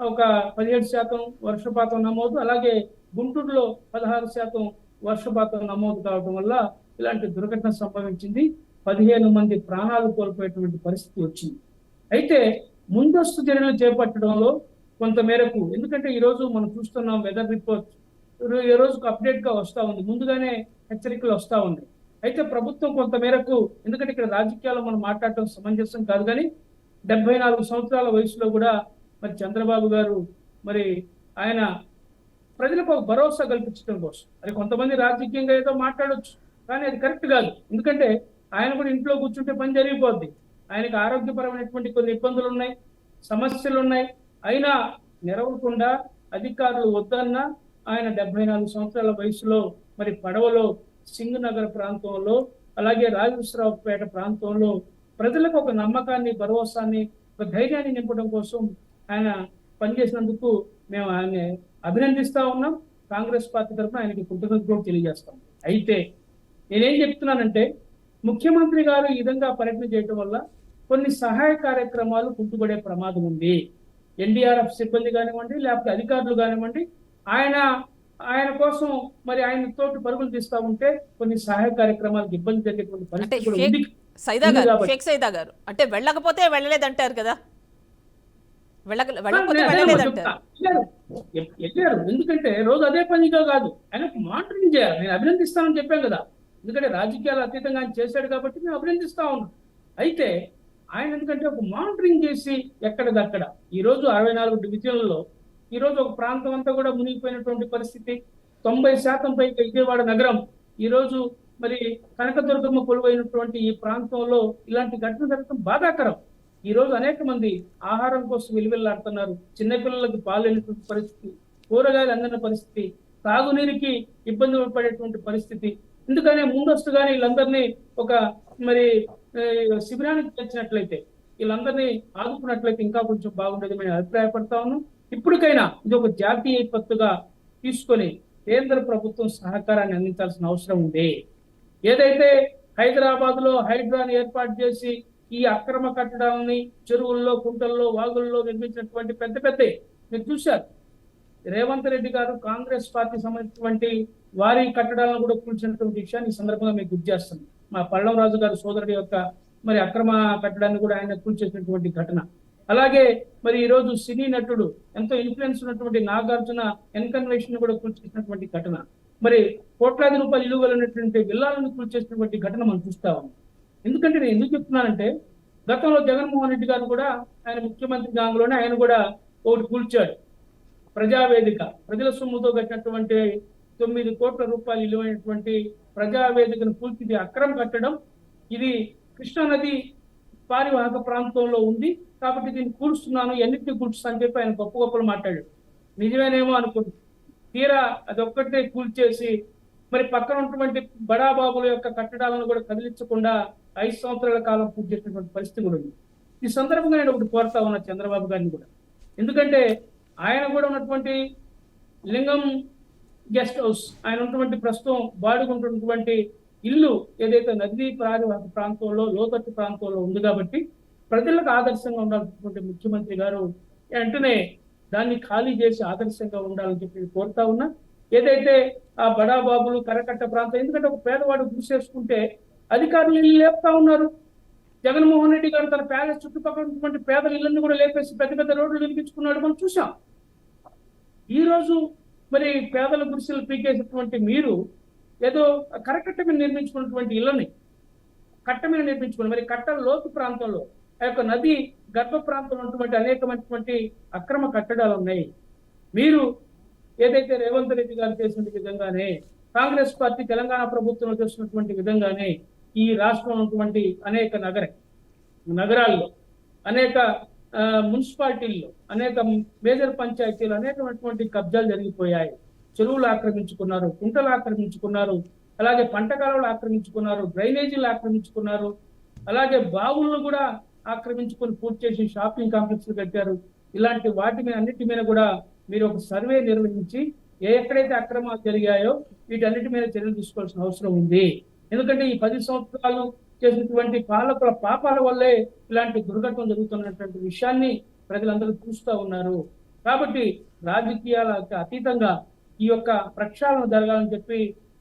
ఒక 17% వర్షపాతం నమోదు, అలాగే గుంటూరులో 16% వర్షపాతం నమోదు కావడం వల్ల ఇలాంటి దుర్ఘటన సంభవించింది. 15 మంది ప్రాణాలు కోల్పోయేటువంటి పరిస్థితి వచ్చింది. అయితే ముందస్తు చర్యలు చేపట్టడంలో కొంత మేరకు, ఎందుకంటే ఈరోజు మనం చూస్తున్నాం వెదర్ రిపోర్ట్ ఈ రోజుకు అప్డేట్ గా వస్తూ ఉంది, ముందుగానే హెచ్చరికలు వస్తూ ఉన్నాయి. అయితే ప్రభుత్వం కొంత మేరకు, ఎందుకంటే ఇక్కడ రాజకీయాల్లో మనం మాట్లాడటం సమంజసం కాదు, కానీ 74 సంవత్సరాల వయసులో కూడా మరి చంద్రబాబు గారు మరి ఆయన ప్రజలకు ఒక భరోసా కల్పించడం కోసం, అది కొంతమంది రాజకీయంగా ఏదో మాట్లాడొచ్చు, కానీ అది కరెక్ట్ కాదు. ఎందుకంటే ఆయన కూడా ఇంట్లో కూర్చుంటే పని జరిగిపోద్ది. ఆయనకు ఆరోగ్యపరమైనటువంటి కొన్ని ఇబ్బందులు ఉన్నాయి, సమస్యలు ఉన్నాయి. అయినా నెరవకుండా అధికారులు వద్దన్నా ఆయన 74 సంవత్సరాల వయసులో మరి పడవలో సింగ్ నగర్ ప్రాంతంలో, అలాగే రాజేశ్వరరావుపేట ప్రాంతంలో ప్రజలకు ఒక నమ్మకాన్ని, భరోసాన్ని, ఒక ధైర్యాన్ని నింపడం కోసం ఆయన పనిచేసినందుకు మేము ఆయన అభినందిస్తా ఉన్నాం. కాంగ్రెస్ పార్టీ తరఫున ఆయనకి కృతజ్ఞతలు తెలియజేస్తాం. అయితే నేనేం చెప్తున్నానంటే, ముఖ్యమంత్రి గారు ఈ విధంగా పర్యటన చేయడం వల్ల కొన్ని సహాయ కార్యక్రమాలు కుంటుపడే ప్రమాదం ఉంది. NDRF సిబ్బంది కానివ్వండి, లేకపోతే అధికారులు కానివ్వండి, ఆయన కోసం మరి ఆయన తోటి పరుగులు తీస్తా ఉంటే కొన్ని సహాయ కార్యక్రమాలకు ఇబ్బంది జరిగేటువంటి పరిస్థితి కూడా ఉంది. షేక్ సైదా గారు అంటే వెళ్ళకపోతే వెళ్ళలేదంటారు కదా, వెళ్ళకపోతే వెళ్ళలేదంటారు. వెళ్ళారు, ఎందుకంటే రోజు అదే పనిగా కాదు, ఆయనకు మానిటరింగ్ చేయాలి. నేను అభినందిస్తానని చెప్పాను కదా, ఎందుకంటే రాజకీయాలు అతీతంగా ఆయన చేశాడు కాబట్టి మేము అభినందిస్తా ఉన్నాం. అయితే ఆయన ఎందుకంటే ఒక మానిటరింగ్ చేసి ఎక్కడిదక్కడ ఈ రోజు 64 డివిజన్లలో ఈ రోజు ఒక ప్రాంతం అంతా కూడా మునిగిపోయినటువంటి పరిస్థితి. 90% పైకి విజయవాడ నగరం ఈ రోజు మరి కనకదుర్గమ్మ కొలువైనటువంటి ఈ ప్రాంతంలో ఇలాంటి ఘటన జరగడం బాధాకరం. ఈ రోజు అనేక మంది ఆహారం కోసం విలువెల్లాడుతున్నారు. చిన్నపిల్లలకు పాలు వెళ్ళినటువంటి పరిస్థితి, కూరగాయలు అందిన పరిస్థితి, తాగునీరుకి ఇబ్బంది పడేటువంటి పరిస్థితి. ఎందుకనే ముందస్తుగానే వీళ్ళందరినీ ఒక మరి శిబిరానికి తెచ్చినట్లయితే, వీళ్ళందరినీ ఆదుకున్నట్లయితే ఇంకా కొంచెం బాగుండేది మేము అభిప్రాయపడతా ఉన్నాం. ఇప్పటికైనా ఇది ఒక జాతీయ విపత్తుగా తీసుకొని కేంద్ర ప్రభుత్వం సహకారాన్ని అందించాల్సిన అవసరం ఉంది. ఏదైతే హైదరాబాద్ లో హైడ్రాని ఏర్పాటు చేసి ఈ అక్రమ కట్టడాలని చెరువుల్లో, కుంటల్లో, వాగుల్లో నిర్మించినటువంటి పెద్ద మీరు చూశారు. రేవంత్ రెడ్డి గారు కాంగ్రెస్ పార్టీ సంబంధించినటువంటి వారి కట్టడాలను కూడా కూల్చినటువంటి విషయాన్ని ఈ సందర్భంగా మీకు గుర్తు చేస్తుంది. మా పల్లం రాజు గారి సోదరుడి యొక్క మరి అక్రమ కట్టడాన్ని కూడా ఆయన కూల్చేసినటువంటి ఘటన. అలాగే మరి ఈ రోజు సినీ నటుడు ఎంతో ఇన్ఫ్లుయెన్స్ ఉన్నటువంటి నాగార్జున ఎన్కన్వేషన్ కూడా కూల్చేసినటువంటి ఘటన, మరి కోట్లాది రూపాయలు విలువ ఉన్నటువంటి విల్లాలను కూల్చేసినటువంటి ఘటన మనం చూస్తా ఉన్నాం. ఎందుకంటే నేను ఎందుకు చెప్తున్నానంటే, గతంలో జగన్మోహన్ రెడ్డి గారు కూడా ఆయన ముఖ్యమంత్రి కాలంలోనే ఆయన కూడా ఒకటి కూల్చాడు. ప్రజావేదిక, ప్రజల సొమ్ముతో కట్టినటువంటి 9 కోట్ల రూపాయలు విలువైనటువంటి ప్రజావేదికను కూల్చింది అక్రమ కట్టడం. ఇది కృష్ణానది పారివాహక ప్రాంతంలో ఉంది కాబట్టి దీన్ని కూల్చున్నాను, ఎన్నిటిని కూల్చుతాను అని చెప్పి ఆయన గొప్ప గొప్పలు మాట్లాడాడు. నిజమేనేమో అనుకుంది. తీరా అదొక్కటే కూల్చేసి మరి పక్కన ఉన్నటువంటి బడాబాబుల యొక్క కట్టడాలను కూడా కదిలించకుండా 5 సంవత్సరాల కాలం పూర్తి చేసినటువంటి పరిస్థితి కూడా ఉంది. ఈ సందర్భంగా నేను ఒకటి కోరుతా ఉన్నా చంద్రబాబు గారిని కూడా, ఎందుకంటే ఆయన కూడా ఉన్నటువంటి లింగం గెస్ట్ హౌస్, ఆయన ఉన్నటువంటి ప్రస్తుతం బాడుకుంటున్నటువంటి ఇల్లు ఏదైతే నదీ పారివాహక ప్రాంతంలో లోతట్టు ప్రాంతంలో ఉంది కాబట్టి ప్రజలకు ఆదర్శంగా ఉండాల్సినటువంటి ముఖ్యమంత్రి గారు వెంటనే దాన్ని ఖాళీ చేసి ఆదర్శంగా ఉండాలని చెప్పి కోరుతా ఉన్నా. ఏదైతే ఆ బడాబాబులు కరకట్ట ప్రాంతం, ఎందుకంటే ఒక పేదవాడు గురిసేసుకుంటే అధికారులు ఇల్లు లేపుతా ఉన్నారు. జగన్మోహన్ రెడ్డి గారు తన ప్యాలెస్ చుట్టుపక్కల ఉన్నటువంటి పేదల ఇళ్ళని కూడా లేపేసి పెద్ద పెద్ద రోడ్లు నిర్మించుకున్నాడు, మనం చూసాం. ఈ రోజు మరి పేదల గుడిసెలు పీకేసినటువంటి మీరు ఏదో కరకట్ట మీద నిర్మించుకున్నటువంటి ఇళ్ళని కట్ట మీద నిర్మించుకుని మరి కట్ట లోతు ప్రాంతంలో ఆ యొక్క నది గర్భ ప్రాంతంలో ఉన్నటువంటి అనేకమైనటువంటి అక్రమ కట్టడాలు ఉన్నాయి. మీరు ఏదైతే రేవంత్ రెడ్డి గారు చేసిన విధంగానే, కాంగ్రెస్ పార్టీ తెలంగాణ ప్రభుత్వంలో చేస్తున్నటువంటి విధంగానే ఈ రాష్ట్రంలో ఉన్నటువంటి అనేక నగరాల్లో, అనేక మున్సిపాలిటీల్లో, అనేక మేజర్ పంచాయతీలు అనేకమైనటువంటి కబ్జాలు జరిగిపోయాయి. చెరువులు ఆక్రమించుకున్నారు, కుంటలు ఆక్రమించుకున్నారు, అలాగే పంట కాలువలు ఆక్రమించుకున్నారు, డ్రైనేజీలు ఆక్రమించుకున్నారు, అలాగే బావులను కూడా ఆక్రమించుకొని పూర్తి చేసి షాపింగ్ కాంప్లెక్స్లు కట్టారు. ఇలాంటి వాటి మీద అన్నిటి మీద కూడా మీరు ఒక సర్వే నిర్వహించి ఎక్కడైతే అక్రమాలు జరిగాయో వీటన్నిటి మీద చర్యలు తీసుకోవాల్సిన అవసరం ఉంది. ఎందుకంటే ఈ 10 సంవత్సరాలు చేసినటువంటి పాలకుల పాపాల వల్లే ఇలాంటి దుర్ఘటన జరుగుతున్నటువంటి విషయాన్ని ప్రజలందరూ చూస్తూ ఉన్నారు. కాబట్టి రాజకీయాలకు అతీతంగా ఈ యొక్క ప్రక్షాళన జరగాలని చెప్పి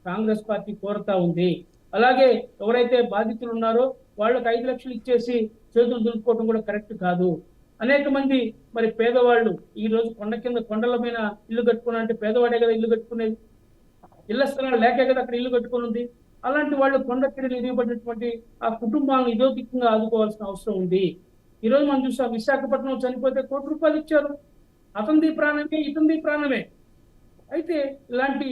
కాంగ్రెస్ పార్టీ కోరుతా ఉంది. అలాగే ఎవరైతే బాధితులు ఉన్నారో వాళ్ళకి 5 లక్షలు ఇచ్చేసి చేతులు దులుపుకోవడం కూడా కరెక్ట్ కాదు. అనేక మంది మరి పేదవాళ్ళు ఈ రోజు కొండల మీద ఇల్లు కట్టుకున్నారంటే పేదవాడే కదా ఇల్లు కట్టుకునేది, ఇళ్ల స్థలాలు లేకే కదా అక్కడ ఇల్లు కట్టుకుని. అలాంటి వాళ్ళు కొండక్కిడలు ఎదిగిపడినటువంటి ఆ కుటుంబాలను ఇదోకికంగా ఆదుకోవాల్సిన అవసరం ఉంది. ఈ రోజు మనం చూసాం, విశాఖపట్నం చనిపోతే 1 కోటి రూపాయలు ఇచ్చారు. అతనిది ప్రాణమే, ఇతనిది ప్రాణమే. అయితే ఇలాంటి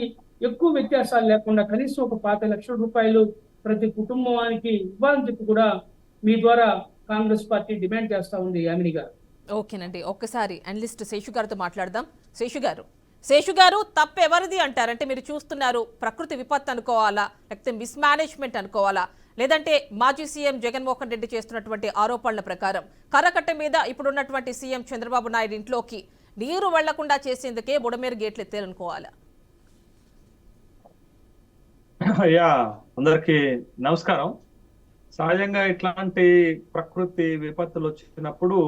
ఎక్కువ వ్యత్యాసాలు లేకుండా కనీసం ఒక 5 లక్షల రూపాయలు ప్రతి కుటుంబానికి ఇవ్వాలని చెప్పి కూడా మీ ద్వారా కాంగ్రెస్ పార్టీ డిమాండ్ చేస్తా ఉంది. యామిని గారు. ఓకేనండి, ఒక్కసారి అనలిస్ట్ శేషు గారితో మాట్లాడదాం. శేషు గారు తప్పు ఎవరిది అంటారంటే, మీరు చూస్తున్నారు ప్రకృతి విపత్తు అనుకోవాలా, లేకపోతే మిస్మేనేజ్మెంట్ అనుకోవాలా, లేదంటే మాజీ సీఎం జగన్మోహన్ రెడ్డి చేస్తున్నటువంటి ఆరోపణల ప్రకారం కరకట్ట మీద ఇప్పుడున్నటువంటి సీఎం చంద్రబాబు నాయుడు ఇంట్లోకి నీరు వెళ్లకుండా చేసేందుకే బుడమేరు గేట్లు ఎత్తారనుకోవాలా? అయ్యా, అందరికి నమస్కారం. సహజంగా ఇట్లాంటి ప్రకృతి విపత్తులు వచ్చినప్పుడు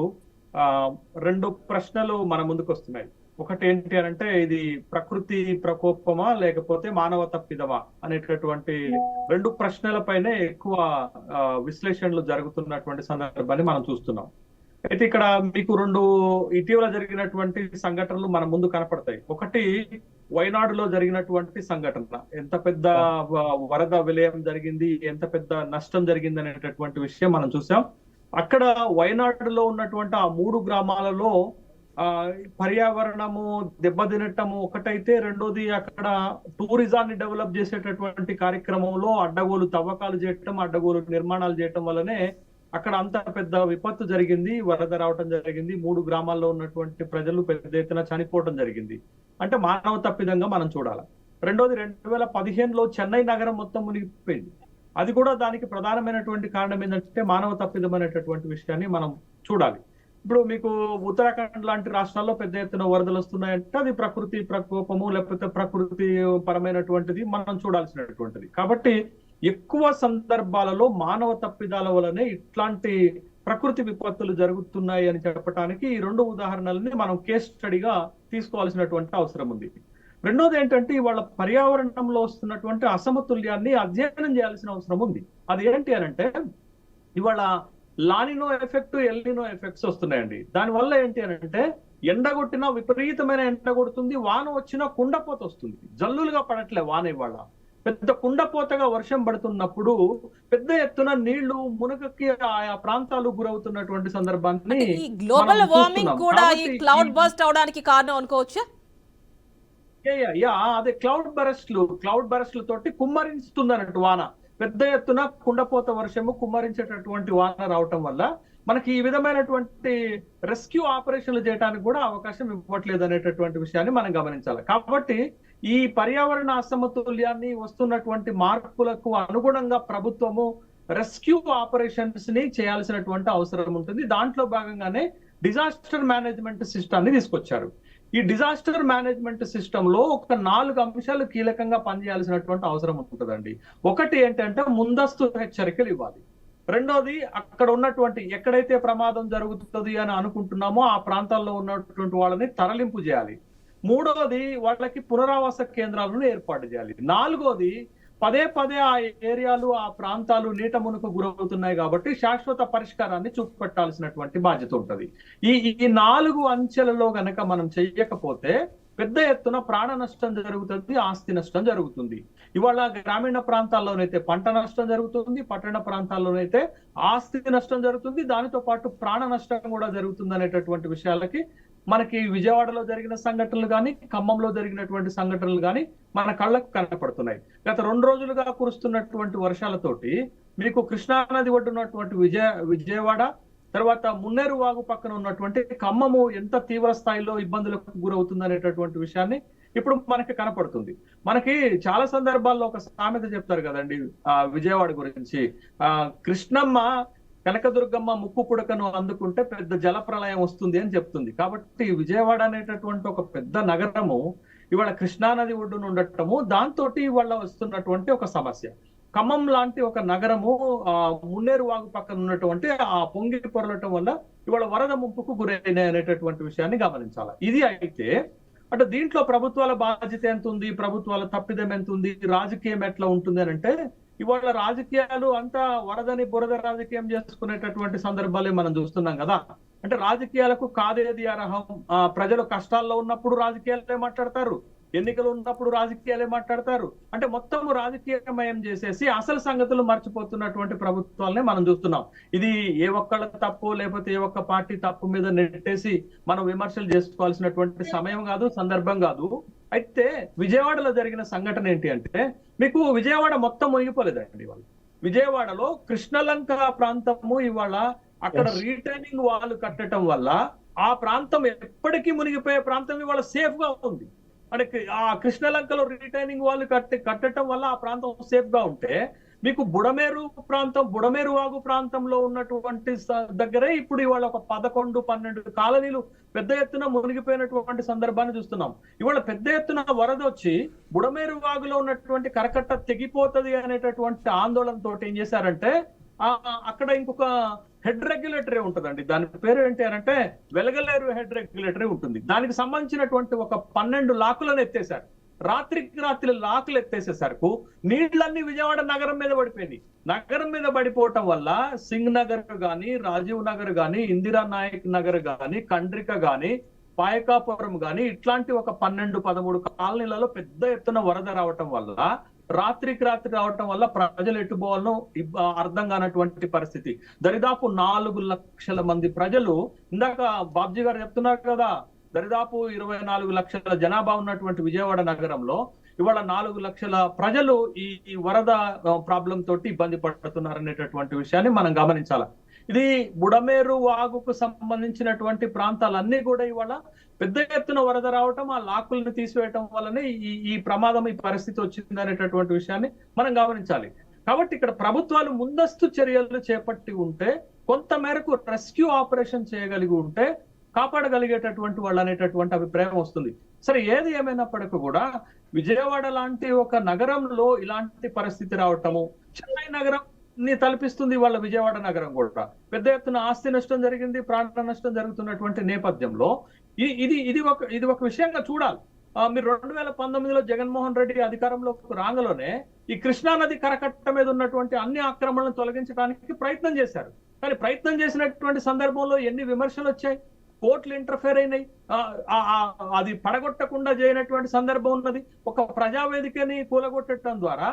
2 ప్రశ్నలు మన ముందుకు వస్తున్నాయి. ఒకటి ఏంటి అనంటే, ఇది ప్రకృతి ప్రకోపమా లేకపోతే మానవ తప్పిదమా అనేటటువంటి 2 ప్రశ్నలపైనే ఎక్కువ విశ్లేషణలు జరుగుతున్నటువంటి సందర్భాన్ని మనం చూస్తున్నాం. అయితే ఇక్కడ మీకు 2 ఇటీవల జరిగినటువంటి సంఘటనలు మన ముందు కనపడతాయి. ఒకటి వైనాడులో జరిగినటువంటి సంఘటన, ఎంత పెద్ద వరద విలయం జరిగింది, ఎంత పెద్ద నష్టం జరిగింది అనేటటువంటి విషయం మనం చూసాం. అక్కడ వైనాడులో ఉన్నటువంటి ఆ 3 గ్రామాలలో పర్యావరణము దెబ్బతినటము ఒకటైతే, రెండోది అక్కడ టూరిజాన్ని డెవలప్ చేసేటటువంటి కార్యక్రమంలో అడ్డగోలు తవ్వకాలు చేయటం, అడ్డగోలు నిర్మాణాలు చేయటం వల్లనే అక్కడ అంత పెద్ద విపత్తు జరిగింది, వరద రావటం జరిగింది. 3 గ్రామాల్లో ఉన్నటువంటి ప్రజలు పెద్ద ఎత్తున చనిపోవటం జరిగింది. అంటే మానవ తప్పిదంగా మనం చూడాలి. రెండోది 2015లో చెన్నై నగరం మొత్తం మునిగిపోయింది. అది కూడా దానికి ప్రధానమైనటువంటి కారణం ఏంటంటే మానవ తప్పిదం అనేటటువంటి విషయాన్ని మనం చూడాలి. ఇప్పుడు మీకు ఉత్తరాఖండ్ లాంటి రాష్ట్రాల్లో పెద్ద ఎత్తున వరదలు వస్తున్నాయంటే అది ప్రకృతి ప్రకోపము లేకపోతే ప్రకృతి పరమైనటువంటిది మనం చూడాల్సినటువంటిది. కాబట్టి ఎక్కువ సందర్భాలలో మానవ తప్పిదాల వల్లనే ఇట్లాంటి ప్రకృతి విపత్తులు జరుగుతున్నాయి అని చెప్పడానికి ఈ 2 ఉదాహరణలని మనం కేస్ స్టడీగా తీసుకోవాల్సినటువంటి అవసరం ఉంది. రెండోది ఏంటంటే ఇవాళ పర్యావరణంలో వస్తున్నటువంటి అసమతుల్యాన్ని అధ్యయనం చేయాల్సిన అవసరం ఉంది. అది ఏంటి అని అంటే ఇవాళ లానినో ఎఫెక్ట్, ఎల్నినో ఎఫెక్ట్స్ వస్తున్నాయండి. దానివల్ల ఏంటి అని అంటే ఎండగొట్టినా విపరీతమైన ఎండ కొడుతుంది, వాన వచ్చినా కుండపోత వస్తుంది, జల్లులుగా పడట్లే వాన. ఇవాళ పెద్ద కుండపోతగా వర్షం పడుతున్నప్పుడు పెద్ద ఎత్తున నీళ్లు మునకకి ఆయా ప్రాంతాలు గురవుతున్నటువంటి సందర్భాన్ని ఈ గ్లోబల్ వార్మింగ్ కూడా ఈ క్లౌడ్ బర్స్ట్ అవడానికి కారణం అనుకోవచ్చా? అదే క్లౌడ్ బరస్ట్లు తోటి కుమ్మరిస్తుంది అన్నట్టు వాన. పెద్ద ఎత్తున కుండపోత వర్షము కుమ్మరించేటటువంటి వాన రావటం వల్ల మనకి ఈ విధమైనటువంటి రెస్క్యూ ఆపరేషన్లు చేయడానికి కూడా అవకాశం ఇవ్వట్లేదు అనేటటువంటి విషయాన్ని మనం గమనించాలి. కాబట్టి ఈ పర్యావరణ అసమతుల్యాన్ని వస్తున్నటువంటి మార్పులకు అనుగుణంగా ప్రభుత్వము రెస్క్యూ ఆపరేషన్స్ ని చేయాల్సినటువంటి అవసరం ఉంటుంది. దాంట్లో భాగంగానే డిజాస్టర్ మేనేజ్మెంట్ సిస్టమ్ ని తీసుకొచ్చారు. ఈ డిజాస్టర్ మేనేజ్మెంట్ సిస్టమ్ లో ఒక 4 అంశాలు కీలకంగా పనిచేయాల్సినటువంటి అవసరం ఉంటుందండి. ఒకటి ఏంటంటే ముందస్తు హెచ్చరికలు ఇవ్వాలి. రెండోది అక్కడ ఉన్నటువంటి ఎక్కడైతే ప్రమాదం జరుగుతుంది అని అనుకుంటున్నామో ఆ ప్రాంతాల్లో ఉన్నటువంటి వాళ్ళని తరలింపు చేయాలి. మూడోది వాళ్ళకి పునరావాస కేంద్రాలను ఏర్పాటు చేయాలి. నాలుగోది పదే ఆ ఏరియాలు ఆ ప్రాంతాలు నీట మునుకు గురవుతున్నాయి కాబట్టి శాశ్వత పరిష్కారాన్ని చూపెట్టాల్సినటువంటి బాధ్యత ఉంటుంది. ఈ 4 అంచెలలో గనక మనం చెయ్యకపోతే పెద్ద ఎత్తున ప్రాణ నష్టం జరుగుతుంది, ఆస్తి నష్టం జరుగుతుంది. ఇవాళ గ్రామీణ ప్రాంతాల్లోనైతే పంట నష్టం జరుగుతుంది, పట్టణ ప్రాంతాల్లోనైతే ఆస్తి నష్టం జరుగుతుంది, దానితో పాటు ప్రాణ నష్టం కూడా జరుగుతుంది అనేటటువంటి విషయాలకి మనకి విజయవాడలో జరిగిన సంఘటనలు కానీ ఖమ్మంలో జరిగినటువంటి సంఘటనలు కానీ మన కళ్ళకు కనపడుతున్నాయి. గత 2 రోజులుగా కురుస్తున్నటువంటి వర్షాలతోటి మీకు కృష్ణానది ఒడ్డున్నటువంటి విజయవాడ తర్వాత మున్నేరు వాగు పక్కన ఉన్నటువంటి ఖమ్మము ఎంత తీవ్ర స్థాయిలో ఇబ్బందులకు గురవుతుంది అనేటటువంటి విషయాన్ని ఇప్పుడు మనకి కనపడుతుంది. మనకి చాలా సందర్భాల్లో ఒక సామెత చెప్తారు కదండి విజయవాడ గురించి, కృష్ణమ్మ కనకదుర్గమ్మ ముక్కు పుడకను అందుకుంటే పెద్ద జల ప్రళయం వస్తుంది అని చెప్తుంది. కాబట్టి విజయవాడ అనేటటువంటి ఒక పెద్ద నగరము ఇవాళ కృష్ణానది ఒడ్డున ఉండటము, దాంతో ఇవాళ వస్తున్నటువంటి ఒక సమస్య. ఖమ్మం లాంటి ఒక నగరము మున్నేరు వాగు పక్కన ఉన్నటువంటి ఆ పొంగి పొరలటం వల్ల ఇవాళ వరద ముప్పుకు గురైనాయి అనేటటువంటి విషయాన్ని గమనించాలి. ఇది అయితే అంటే దీంట్లో ప్రభుత్వాల బాధ్యత ఎంత ఉంది, ప్రభుత్వాల తప్పిదం ఎంత ఉంది, రాజకీయం ఎట్లా ఉంటుంది అని అంటే ఇవాళ రాజకీయాలు అంతా వరదని బురద రాజకీయం చేసుకునేటటువంటి సందర్భాలే మనం చూస్తున్నాం కదా. అంటే రాజకీయాలకు కాదేది అర్హం, ప్రజలు కష్టాల్లో ఉన్నప్పుడు రాజకీయాలే మాట్లాడతారు, ఎన్నికలు ఉన్నప్పుడు రాజకీయాలే మాట్లాడతారు. అంటే మొత్తం రాజకీయమయం చేసేసి అసలు సంగతులు మర్చిపోతున్నటువంటి ప్రభుత్వాలనే మనం చూస్తున్నాం. ఇది ఏ ఒక్కళ్ళ తప్పు లేకపోతే ఏ ఒక్క పార్టీ తప్పు మీద నెట్టేసి మనం విమర్శలు చేసుకోవాల్సినటువంటి సమయం కాదు, సందర్భం కాదు. అయితే విజయవాడలో జరిగిన సంఘటన ఏంటి అంటే మీకు విజయవాడ మొత్తం మునిగిపోలేదండి. ఇవాళ విజయవాడలో కృష్ణలంక ప్రాంతము ఇవాళ అక్కడ రీటైనింగ్ వాల్ కట్టడం వల్ల ఆ ప్రాంతం ఎప్పటికీ మునిగిపోయే ప్రాంతం ఇవాళ సేఫ్ గా ఉంది. అంటే ఆ కృష్ణలంకలో రిటైనింగ్ వాళ్ళు కట్టడం వల్ల ఆ ప్రాంతం సేఫ్ గా ఉంటే మీకు బుడమేరు వాగు ప్రాంతంలో ఉన్నటువంటి దగ్గరే ఇప్పుడు ఇవాళ ఒక 11-12 కాలనీలు పెద్ద ఎత్తున మునిగిపోయినటువంటి సందర్భాన్ని చూస్తున్నాం. ఇవాళ పెద్ద ఎత్తున వరద వచ్చి బుడమేరు వాగులో ఉన్నటువంటి కరకట్ట తెగిపోతుంది అనేటటువంటి ఆందోళనతో ఏం చేశారంటే అక్కడ ఇంకొక హెడ్ రెగ్యులేటరీ ఉంటుందండి. దాని పేరు ఏంటి అంటే వెలగలేరు హెడ్ రెగ్యులేటరీ ఉంటుంది. దానికి సంబంధించినటువంటి ఒక 12 లాకులను ఎత్తేసారు. రాత్రికి రాత్రి లాకులు ఎత్తేసేసరికి నీళ్లన్నీ విజయవాడ నగరం మీద పడిపోయినాయి. నగరం మీద పడిపోవటం వల్ల సింగ్ నగర్ గాని, రాజీవ్ నగర్ గాని, ఇందిరా నాయక్ నగర్ గాని, కండ్రిక గాని, పాయకాపురం గాని ఇట్లాంటి ఒక 12-13 కాలనీలలో పెద్ద ఎత్తున వరద రావటం వల్ల రాత్రికి రాత్రి రావటం వల్ల ప్రజలు ఎట్టుపోవాలను అర్థం కానటువంటి పరిస్థితి. దరిదాపు 4 లక్షల మంది ప్రజలు, ఇందాక బాబ్జీ గారు చెప్తున్నారు కదా, దరిదాపు 24 లక్షల జనాభా ఉన్నటువంటి విజయవాడ నగరంలో ఇవాళ 4 లక్షల ప్రజలు ఈ వరద ప్రాబ్లం తోటి ఇబ్బంది పడుతున్నారు అనేటటువంటి విషయాన్ని మనం గమనించాలి. ఇది బుడమేరు వాగుకు సంబంధించినటువంటి ప్రాంతాలన్నీ కూడా ఇవాళ పెద్ద ఎత్తున వరద రావటం, ఆ లాకులను తీసివేయటం వల్లనే ఈ ప్రమాదం, ఈ పరిస్థితి వచ్చింది అనేటటువంటి విషయాన్ని మనం గమనించాలి. కాబట్టి ఇక్కడ ప్రభుత్వాలు ముందస్తు చర్యలు చేపట్టి ఉంటే, కొంత మేరకు రెస్క్యూ ఆపరేషన్ చేయగలిగి ఉంటే కాపాడగలిగేటటువంటి వాళ్ళు అనేటటువంటి అభిప్రాయం వస్తుంది. సరే, ఏది ఏమైనప్పటికీ కూడా విజయవాడ లాంటి ఒక నగరంలో ఇలాంటి పరిస్థితి రావటము, చెన్నై నగరం ని తలపిస్తుంది వాళ్ళ విజయవాడ నగరం కూడా. పెద్ద ఎత్తున ఆస్తి నష్టం జరిగింది, ప్రాణ నష్టం జరుగుతున్నటువంటి నేపథ్యంలో ఇది ఒక విషయంగా చూడాలి. మీరు 2019లో జగన్మోహన్ రెడ్డి అధికారంలోకి రాగలోనే ఈ కృష్ణా నది కరకట్ట మీద ఉన్నటువంటి అన్ని ఆక్రమణలను తొలగించడానికి ప్రయత్నం చేశారు. కానీ ప్రయత్నం చేసినటువంటి సందర్భంలో ఎన్ని విమర్శలు వచ్చాయి, కోర్టులు ఇంటర్ఫేర్ అయినాయి, అది పడగొట్టకుండా చేయనటువంటి సందర్భం ఉన్నది. ఒక ప్రజావేదికని కూలగొట్టడం ద్వారా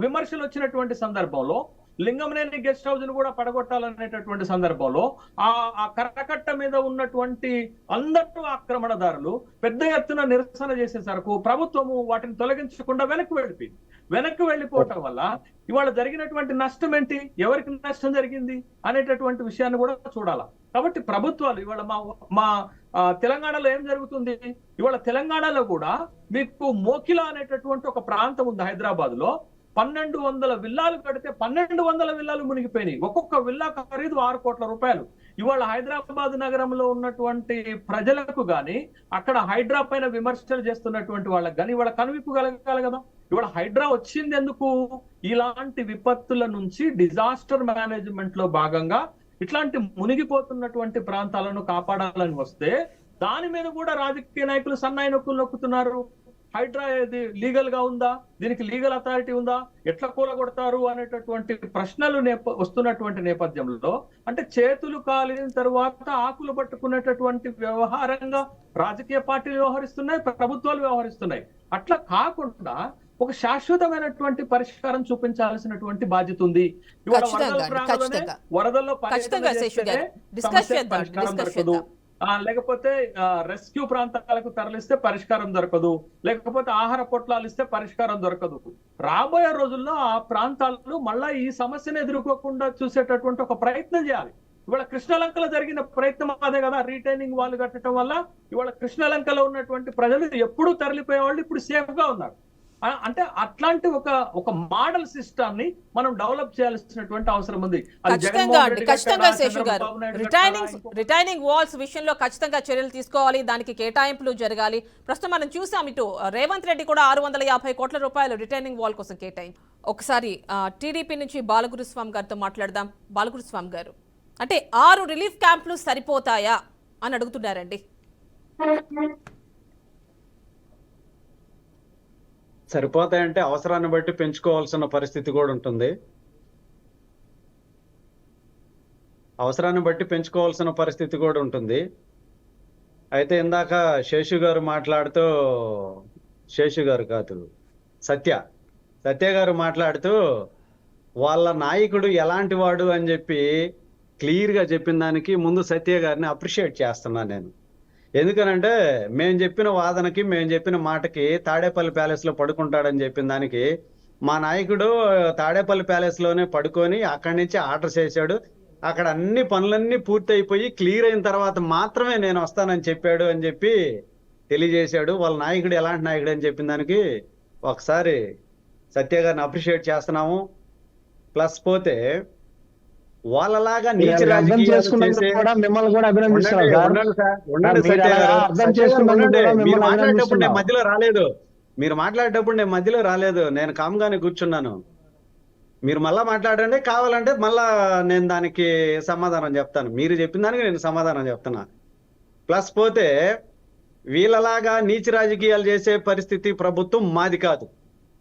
విమర్శలు వచ్చినటువంటి సందర్భంలో లింగంనేని గెస్ట్ హౌస్ ను కూడా పడగొట్టాలనేటటువంటి సందర్భంలో ఆ కరకట్ట మీద ఉన్నటువంటి అందరూ ఆక్రమణదారులు పెద్ద ఎత్తున నిరసన చేసేసరికి ప్రభుత్వము వాటిని తొలగించకుండా వెనక్కి వెళ్ళిపోవటం వల్ల ఇవాళ జరిగినటువంటి నష్టం ఏంటి, ఎవరికి నష్టం జరిగింది అనేటటువంటి విషయాన్ని కూడా చూడాలి. కాబట్టి ప్రభుత్వాలు ఇవాళ మా తెలంగాణలో ఏం జరుగుతుంది, ఇవాళ తెలంగాణలో కూడా మీకు మోకిలా అనేటటువంటి ఒక ప్రాంతం ఉంది హైదరాబాద్ లో. 1200 విల్లాలు కడితే 1200 విల్లాలు మునిగిపోయినాయి. ఒక్కొక్క విల్లా ఖరీదు 6 కోట్ల రూపాయలు. ఇవాళ హైదరాబాద్ నగరంలో ఉన్నటువంటి ప్రజలకు గాని, అక్కడ హైడ్రా పైన విమర్శలు చేస్తున్నటువంటి వాళ్ళకి గాని ఇవాళ కనువిప్పు కలగాలి కదా. ఇవాళ హైడ్రా వచ్చింది ఎందుకు, ఇలాంటి విపత్తుల నుంచి డిజాస్టర్ మేనేజ్మెంట్ లో భాగంగా ఇట్లాంటి మునిగిపోతున్నటువంటి ప్రాంతాలను కాపాడాలని వస్తే దాని మీద కూడా రాజకీయ నాయకులు సన్నాయి నొక్కులు నొక్కుతున్నారు. హైడ్రా ఇది లీగల్ గా ఉందా, దీనికి లీగల్ అథారిటీ ఉందా, ఎట్లా కూలగొడతారు అనేటటువంటి ప్రశ్నలు వస్తున్నటువంటి నేపథ్యంలో అంటే చేతులు కాలిన తర్వాత ఆకులు పట్టుకునేటటువంటి వ్యవహారంగా రాజకీయ పార్టీలు వ్యవహరిస్తున్నాయి, ప్రభుత్వాలు వ్యవహరిస్తున్నాయి. అట్లా కాకుండా ఒక శాశ్వతమైనటువంటి పరిష్కారం చూపించాల్సినటువంటి బాధ్యత ఉంది. వరదల్లో పరిష్కారం దొరకదు, లేకపోతే రెస్క్యూ ప్రాంతాలకు తరలిస్తే పరిష్కారం దొరకదు, లేకపోతే ఆహార పొట్లాలు ఇస్తే పరిష్కారం దొరకదు. రాబోయే రోజుల్లో ఆ ప్రాంతాలను మళ్ళా ఈ సమస్యను ఎదుర్కోకుండా చూసేటటువంటి ఒక ప్రయత్నం చేయాలి. ఇవాళ కృష్ణలంకలో జరిగిన ప్రయత్నం అదే కదా, రీటైనింగ్ వాళ్ళు కట్టడం వల్ల ఇవాళ కృష్ణలంకలో ఉన్నటువంటి ప్రజలు ఎప్పుడు తరలిపోయే వాళ్ళు ఇప్పుడు సేఫ్ గా ఉన్నారు. అంటే అట్లాంటి ఒక మోడల్ సిస్టమ్ ని మనం డెవలప్ చేయాల్సినటువంటి అవసరం ఉంది. ఖచ్చితంగా శేషు గారు, రిటైనింగ్ వాల్స్ విషయంలో ఖచ్చితంగా చర్యలు తీసుకోవాలి, దానికి కేటాయింపులు జరగాలి. ప్రస్తుతం మనం చూసాం ఇటు రేవంత్ రెడ్డి కూడా 650 కోట్ల రూపాయలు రిటైనింగ్ వాల్ కోసం కేటాయింపు. ఒకసారి టీడీపీ నుంచి బాలగురుస్వామి గారితో మాట్లాడదాం. బాలగురుస్వామి గారు, అంటే 6 రిలీఫ్ క్యాంపులు సరిపోతాయా అని అడుగుతున్నారండి. సరిపోతాయంటే అవసరాన్ని బట్టి పెంచుకోవాల్సిన పరిస్థితి కూడా ఉంటుంది. అయితే ఇందాక శేషు గారు మాట్లాడుతూ, శేషు గారు కాదు సత్య గారు మాట్లాడుతూ వాళ్ళ నాయకుడు ఎలాంటి వాడు అని చెప్పి క్లియర్ గా చెప్పిన దానికి ముందు సత్య గారిని అప్రిషియేట్ చేస్తున్నాను నేను. ఎందుకనంటే మేము చెప్పిన వాదనకి, మేము చెప్పిన మాటకి తాడేపల్లి ప్యాలెస్ లో పడుకుంటాడని చెప్పిన దానికి మా నాయకుడు తాడేపల్లి ప్యాలెస్ లోనే పడుకొని అక్కడి నుంచి ఆర్డర్ చేశాడు. అక్కడ అన్ని పనులన్నీ పూర్తి అయిపోయి క్లియర్ అయిన తర్వాత మాత్రమే నేను వస్తానని చెప్పాడు అని చెప్పి తెలియజేశాడు. వాళ్ళ నాయకుడు ఎలాంటి నాయకుడు అని చెప్పిన దానికి ఒకసారి సత్య గారిని అప్రిషియేట్ చేస్తున్నాము. ప్లస్ పోతే వాళ్ళలాగా నీచ రాజకీయాలు మిమ్మల్ని కూడా అభినందిస్తున్నాను. మీరు మాట్లాడేటప్పుడు నేను మధ్యలో రాలేదు, నేను కామ్గానే కూర్చున్నాను. మీరు మళ్ళా మాట్లాడండి, కావాలంటే మళ్ళా నేను దానికి సమాధానం చెప్తాను. మీరు చెప్పిన దానికి నేను సమాధానం చెప్తున్నా. ప్లస్ పోతే వీళ్ళలాగా నీచ రాజకీయాలు చేసే పరిస్థితి ప్రభుత్వం మాది కాదు.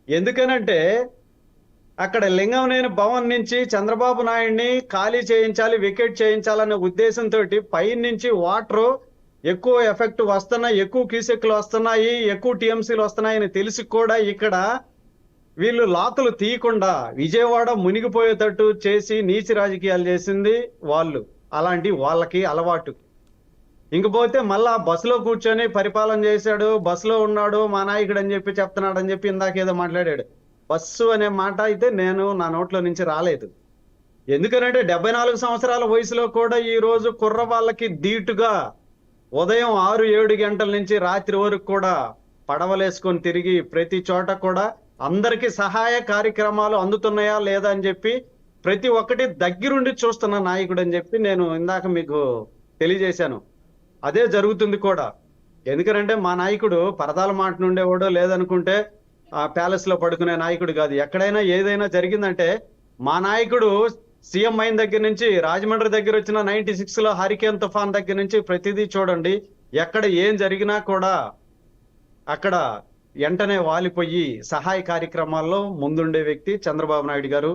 ఎందుకనంటే అక్కడ లింగంనేని భవన్ నుంచి చంద్రబాబు నాయుడిని ఖాళీ చేయించాలి, వికెట్ చేయించాలనే ఉద్దేశంతో పై నుంచి వాటర్ ఎక్కువ ఎఫెక్ట్ వస్తున్నాయి, ఎక్కువ క్యూసెక్లు వస్తున్నాయి, ఎక్కువ టీఎంసీలు వస్తున్నాయని తెలిసి కూడా ఇక్కడ వీళ్ళు లాకులు తీయకుండా విజయవాడ మునిగిపోయేటట్టు చేసి నీచి రాజకీయాలు చేసింది వాళ్ళు. అలాంటి వాళ్ళకి అలవాటు. ఇంకపోతే మళ్ళా బస్సులో కూర్చొని పరిపాలన చేశాడు, బస్సులో ఉన్నాడు మా నాయకుడు అని చెప్పి చెప్తున్నాడు అని చెప్పి ఇందాకేదో మాట్లాడాడు. బస్సు అనే మాట అయితే నా నోట్లో నుంచి రాలేదు. ఎందుకనంటే 74 సంవత్సరాల వయసులో కూడా ఈ రోజు కుర్ర వాళ్ళకి ధీటుగా ఉదయం 6-7 గంటల నుంచి రాత్రి వరకు కూడా పడవలేసుకొని తిరిగి ప్రతి చోట కూడా అందరికి సహాయ కార్యక్రమాలు అందుతున్నాయా లేదా అని చెప్పి ప్రతి ఒక్కటి దగ్గరుండి చూస్తున్న నాయకుడు అని చెప్పి నేను ఇందాక మీకు తెలియజేశాను. అదే జరుగుతుంది కూడా. ఎందుకంటే మా నాయకుడు పరదాల మాట నుండేవాడో లేదనుకుంటే ఆ ప్యాలెస్ లో పడుకునే నాయకుడు కాదు. ఎక్కడైనా ఏదైనా జరిగిందంటే మా నాయకుడు సీఎం అయిన దగ్గర నుంచి రాజమండ్రి దగ్గర వచ్చిన 96 లో హరికేన్ తుఫాన్ దగ్గర నుంచి ప్రతిదీ చూడండి, ఎక్కడ ఏం జరిగినా కూడా అక్కడ వెంటనే వాలిపోయి సహాయ కార్యక్రమాల్లో ముందుండే వ్యక్తి చంద్రబాబు నాయుడు గారు.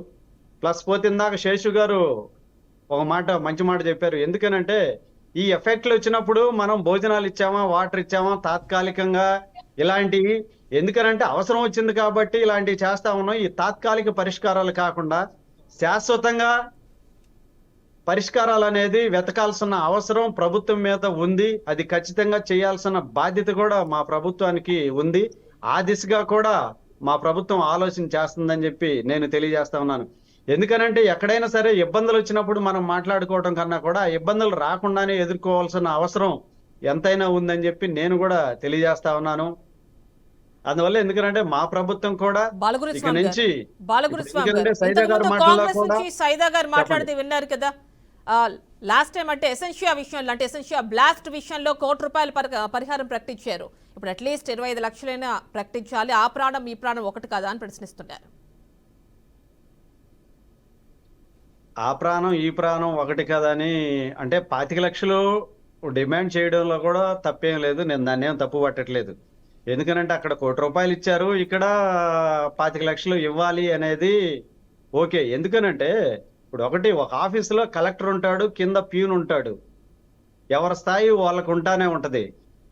ప్లస్ పోతే ఇందాక శేషు గారు ఒక మంచి మాట చెప్పారు. ఎందుకనంటే ఈ ఎఫెక్ట్లు వచ్చినప్పుడు మనం భోజనాలు ఇచ్చామా, వాటర్ ఇచ్చామా తాత్కాలికంగా ఇలాంటివి, ఎందుకనంటే అవసరం వచ్చింది కాబట్టి ఇలాంటివి చేస్తా ఉన్నాం. ఈ తాత్కాలిక పరిష్కారాలు కాకుండా శాశ్వతంగా పరిష్కారాలు అనేది వెతకాల్సిన అవసరం ప్రభుత్వం మీద ఉంది. అది ఖచ్చితంగా చేయాల్సిన బాధ్యత కూడా మా ప్రభుత్వానికి ఉంది. ఆ దిశగా కూడా మా ప్రభుత్వం ఆలోచన చేస్తుందని చెప్పి నేను తెలియజేస్తా ఉన్నాను. ఎందుకనంటే ఎక్కడైనా సరే ఇబ్బందులు వచ్చినప్పుడు మనం మాట్లాడుకోవడం కన్నా కూడా ఇబ్బందులు రాకుండానే ఎదుర్కోవాల్సిన అవసరం ఎంతైనా ఉందని చెప్పి నేను కూడా తెలియజేస్తా ఉన్నాను. అందువల్ల ఎందుకంటే మా ప్రభుత్వం కూడా ఇక నుంచి సైదా గారు కాంగ్రెస్ నుంచి సైదా గారు మాట్లాడితే విన్నారు కదా, లాస్ట్ టైం అంటే ఎసెన్షియా విషయంలో, అంటే ఎసెన్షియా బ్లాస్ట్ విషయంలో ₹1 పరిహారం ప్రకటించారు. ఇప్పుడు అట్లీస్ట్ 25 లక్షలైనా ప్రకటించాలి. ఆ ప్రాణం ఈ ప్రాణం ఒకటి కాదా అని ప్రశ్నిస్తున్నారు. ఆ ప్రాణం ఈ ప్రాణం ఒకటి కదని అంటే 25 లక్షలు డిమాండ్ చేయడంలో కూడా తప్పేం లేదు. నేను దాన్ని ఏం తప్పు పట్టట్లేదు. ఎందుకనంటే అక్కడ ₹1 ఇచ్చారు, ఇక్కడ 25 లక్షలు ఇవ్వాలి అనేది ఓకే. ఎందుకనంటే ఇప్పుడు ఒక ఆఫీసులో కలెక్టర్ ఉంటాడు, కింద ప్యూన్ ఉంటాడు, ఎవరి స్థాయి వాళ్ళకు ఉంటానే ఉంటది.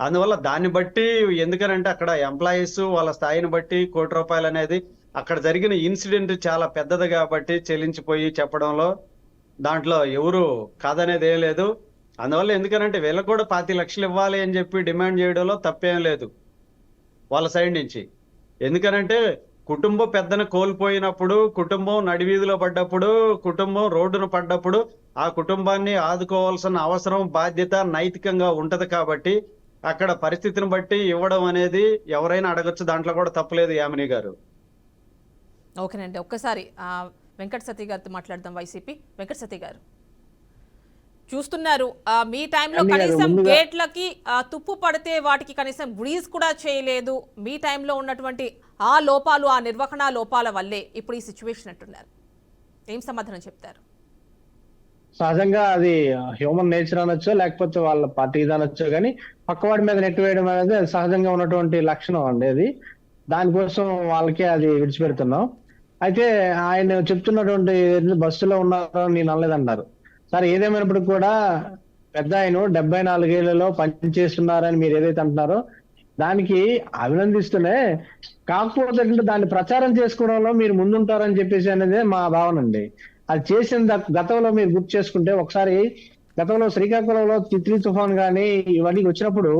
అందువల్ల దాన్ని బట్టి ఎందుకనంటే అక్కడ ఎంప్లాయీస్ వాళ్ళ స్థాయిని బట్టి ₹1 అనేది అక్కడ జరిగిన ఇన్సిడెంట్ చాలా పెద్దది కాబట్టి చెల్లించిపోయి చెప్పడంలో దాంట్లో ఎవరు కాదనేది ఏం లేదు. అందువల్ల ఎందుకనంటే వీళ్ళకు కూడా 25 లక్షలు ఇవ్వాలి అని చెప్పి డిమాండ్ చేయడంలో తప్పేం లేదు వాళ్ళ సైడ్ నుంచి. ఎందుకనంటే కుటుంబం పెద్దను కోల్పోయినప్పుడు, కుటుంబం నడివీధిలో పడ్డప్పుడు, కుటుంబం రోడ్డును పడ్డప్పుడు ఆ కుటుంబాన్ని ఆదుకోవాల్సిన అవసరం, బాధ్యత నైతికంగా ఉంటది. కాబట్టి అక్కడ పరిస్థితిని బట్టి ఇవ్వడం అనేది ఎవరైనా అడగొచ్చు, దాంట్లో కూడా తప్పులేదు యామిని గారు. ఓకేనండి, ఒక్కసారి వెంకట సతీ గారితో మాట్లాడదాం. వైసీపీ వెంకట సతీ గారు చూస్తున్నారు, మీ టైంలో కనీసం గేట్లకి తుప్పు పడితే వాటికి కనీసం గ్రీజ్ కూడా చేయలేదు. మీ టైంలో ఉన్నటువంటి ఆ లోపాలు, ఆ నిర్వహణ లోపాల వల్లే ఇప్పుడు ఈ సిచ్యువేషన్ అంటున్నారు. ఏం సమాధానం చెప్తారు? సహజంగా అది హ్యూమన్ నేచర్ అనొచ్చో లేకపోతే వాళ్ళ పార్టీ అనొచ్చో, కానీ పక్కవాడి మీద నెట్టివేయడం అనేది అది సహజంగా ఉన్నటువంటి లక్షణం అండి. అది దానికోసం వాళ్ళకే అది విడిచిపెడుతున్నాం. అయితే ఆయన చెప్తున్నటువంటి బస్సులో ఉన్నారో నేను అనలేదన్నారు సార్. ఏదేమైనప్పటికీ కూడా పెద్ద ఆయన 74 ఏళ్లలో పనిచేస్తున్నారని మీరు ఏదైతే అంటున్నారో దానికి అభినందిస్తూనే, కాకపోతే దాన్ని ప్రచారం చేసుకోవడంలో మీరు ముందుంటారని చెప్పేసి అనేది మా భావన అండి. అది చేసిన గతంలో మీరు గుర్తు చేసుకుంటే, ఒకసారి గతంలో శ్రీకాకుళంలో తిత్లీ తుఫాన్ కానీ ఇవన్నీ వచ్చినప్పుడు